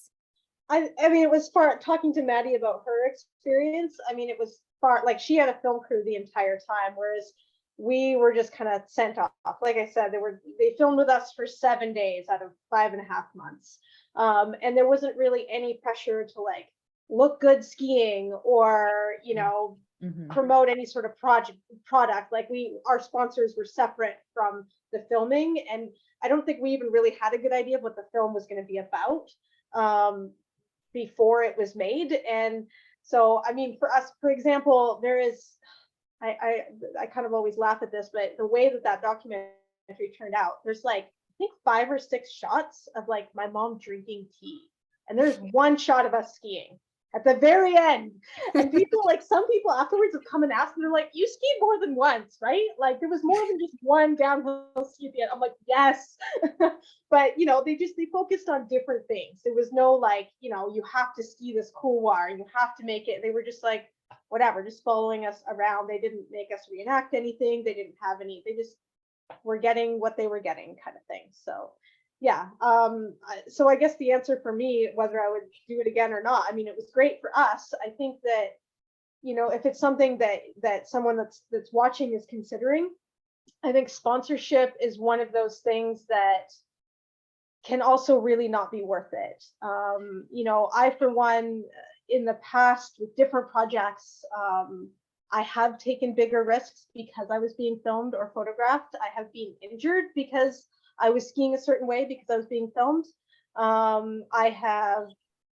Speaker 12: I mean, it was far, talking to Maddie about her experience. I mean, it was far, like she had a film crew the entire time, whereas we were just kind of sent off. Like I said, they filmed with us for 7 days out of 5.5 months. And there wasn't really any pressure to like look good skiing or, you know, promote any sort of product. Like our sponsors were separate from the filming. And I don't think we even really had a good idea of what the film was going to be about before it was made. And so, I mean, for us, for example, there is, I kind of always laugh at this, but the way that documentary turned out, there's like, I think 5 or 6 shots of like my mom drinking tea. And there's one shot of us skiing at the very end. And people, like some people afterwards have come and asked me, they're like, you skied more than once, right? Like there was more than just one downhill ski at the end. I'm like, yes. But you know, they focused on different things. There was no like, you know, you have to ski this couloir, you have to make it. They were just like, whatever, just following us around. They didn't make us reenact anything. They didn't have any, they just were getting what they were getting kind of thing. So yeah. So I guess the answer for me, whether I would do it again or not, I mean, it was great for us. I think that, you know, if it's something that someone that's watching is considering, I think sponsorship is one of those things that can also really not be worth it. You know, I, for one, in the past with different projects, I have taken bigger risks because I was being filmed or photographed. I have been injured because I was skiing a certain way because I was being filmed. I have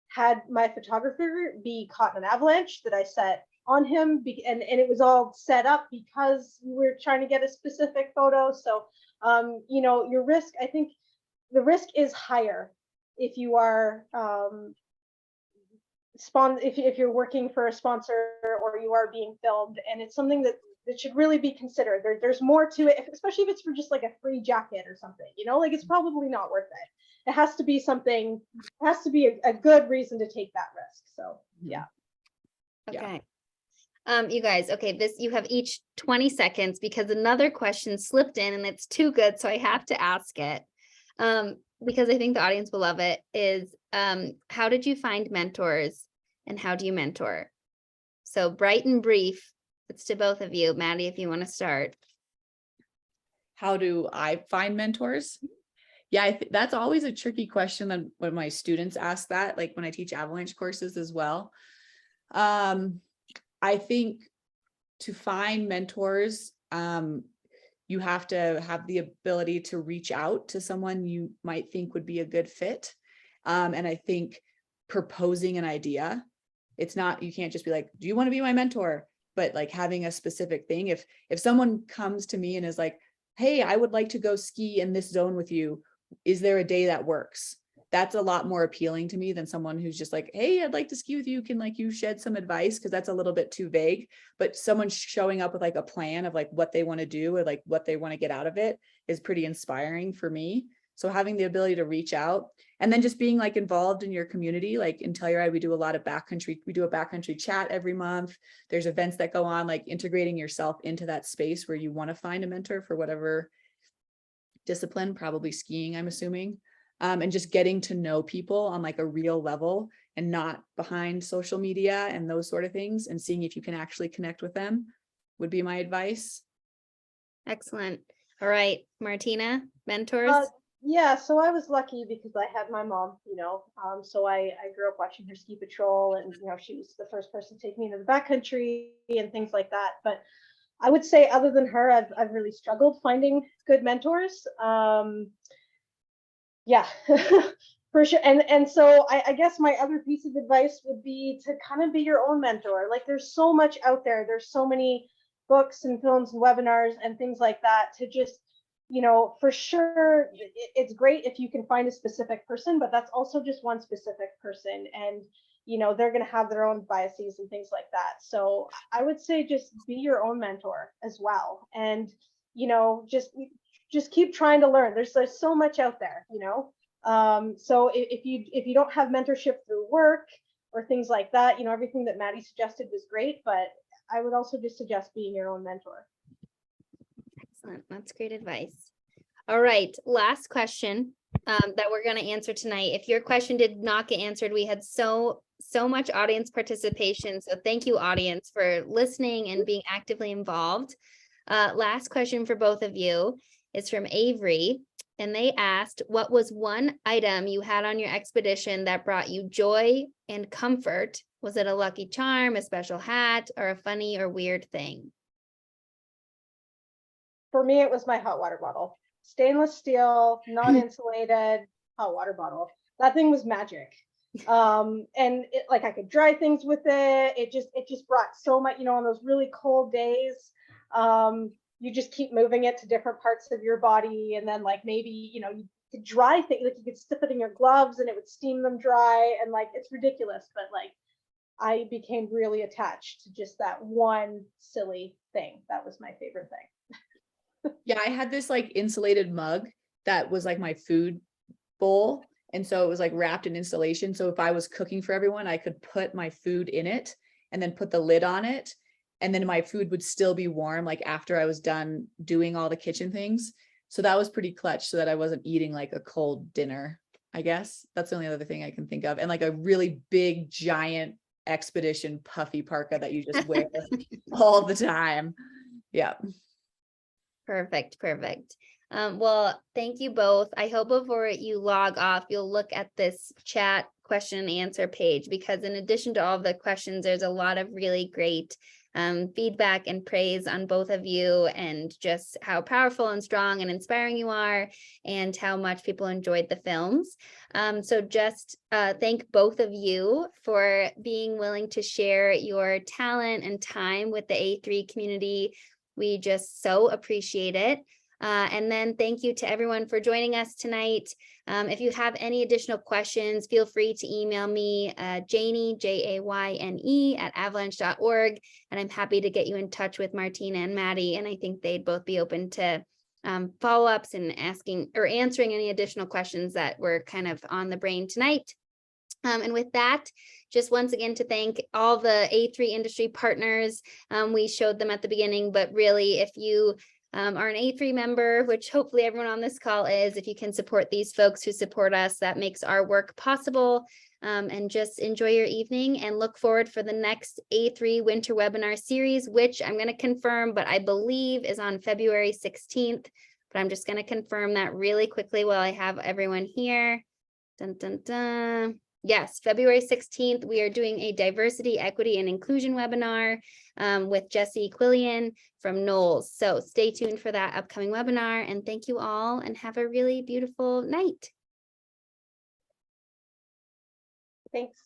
Speaker 12: had my photographer be caught in an avalanche that I set on him, and it was all set up because we were trying to get a specific photo. So, you know, your risk, I think the risk is higher if you are if you're working for a sponsor or you are being filmed, and it's something that should really be considered. There's more to it, especially if it's for just like a free jacket or something, you know, like it's probably not worth it. It has to be something, it has to be a good reason to take that risk. So yeah.
Speaker 1: Okay. You guys, okay, this, you have each 20 seconds because another question slipped in and it's too good, so I have to ask it. Because I think the audience will love it, is how did you find mentors and how do you mentor? So bright and brief, it's to both of you. Maddie, if you want to start.
Speaker 2: How do I find mentors? Yeah, that's always a tricky question when my students ask that, like when I teach avalanche courses as well. I think to find mentors, you have to have the ability to reach out to someone you might think would be a good fit. And I think proposing an idea, it's not, you can't just be like, do you want to be my mentor? But like having a specific thing. If someone comes to me and is like, hey, I would like to go ski in this zone with you, is there a day that works? That's a lot more appealing to me than someone who's just like, hey, I'd like to ski with you. Can like you shed some advice? Because that's a little bit too vague. But someone showing up with like a plan of like what they want to do or like what they want to get out of it is pretty inspiring for me. So having the ability to reach out and then just being like involved in your community, like in Telluride, we do a lot of backcountry. We do a backcountry chat every month. There's events that go on, like integrating yourself into that space where you want to find a mentor for whatever discipline, probably skiing, I'm assuming. And just getting to know people on like a real level and not behind social media and those sort of things, and seeing if you can actually connect with them would be my advice.
Speaker 1: Excellent. All right, Martina, mentors?
Speaker 12: Yeah, so I was lucky because I had my mom, you know, so I grew up watching her ski patrol, and, you know, she was the first person to take me into the backcountry and things like that. But I would say other than her, I've really struggled finding good mentors. Yeah, for sure. And so I guess my other piece of advice would be to kind of be your own mentor. Like there's so much out there. There's so many books and films and webinars and things like that to just, you know, for sure, it's great if you can find a specific person, but that's also just one specific person. And, you know, they're going to have their own biases and things like that. So I would say just be your own mentor as well. And, you know, just keep trying to learn. There's so much out there, you know. So if you don't have mentorship through work or things like that, you know, everything that Maddie suggested was great, but I would also just suggest being your own mentor.
Speaker 1: Excellent. That's great advice. All right, last question that we're going to answer tonight. If your question did not get answered, we had so much audience participation. So thank you, audience, for listening and being actively involved. Last question for both of you is from Avery, and they asked, what was one item you had on your expedition that brought you joy and comfort? Was it a lucky charm, a special hat, or a funny or weird thing?
Speaker 12: For me, it was my hot water bottle. Stainless steel, non-insulated hot water bottle. That thing was magic. And it, like, I could dry things with it. It just brought so much, you know, on those really cold days. You just keep moving it to different parts of your body, and then like maybe, you know, you could dry things, like you could stick it in your gloves and it would steam them dry, and like it's ridiculous, but like I became really attached to just that one silly thing. That was my favorite thing.
Speaker 2: Yeah, I had this like insulated mug that was like my food bowl, and so it was like wrapped in insulation, so if I was cooking for everyone, I could put my food in it and then put the lid on it. And then my food would still be warm, like after I was done doing all the kitchen things. So that was pretty clutch, so that I wasn't eating like a cold dinner, I guess. That's the only other thing I can think of. And like a really big, giant expedition puffy parka that you just wear all the time. Yeah.
Speaker 1: Perfect. Well, thank you both. I hope before you log off, you'll look at this chat question and answer page, because in addition to all of the questions, there's a lot of really great feedback and praise on both of you, and just how powerful and strong and inspiring you are, and how much people enjoyed the films. So just thank both of you for being willing to share your talent and time with the A3 community. We just so appreciate it. And then thank you to everyone for joining us tonight. If you have any additional questions, feel free to email me, Janie, Jayne @avalanche.org. And I'm happy to get you in touch with Martina and Maddie. And I think they'd both be open to follow-ups and answering any additional questions that were kind of on the brain tonight. And with that, just once again to thank all the A3 industry partners. We showed them at the beginning, but really, if you are an A3 member, which hopefully everyone on this call is, if you can support these folks who support us, that makes our work possible. And just enjoy your evening, and look forward for the next A3 winter webinar series, which I'm going to confirm, but I believe is on February 16th. But I'm just going to confirm that really quickly while I have everyone here. Dun, dun, dun. Yes, February 16th, we are doing a diversity, equity, and inclusion webinar with Jessie Quillian from Knowles. So stay tuned for that upcoming webinar, and thank you all, and have a really beautiful night.
Speaker 12: Thanks.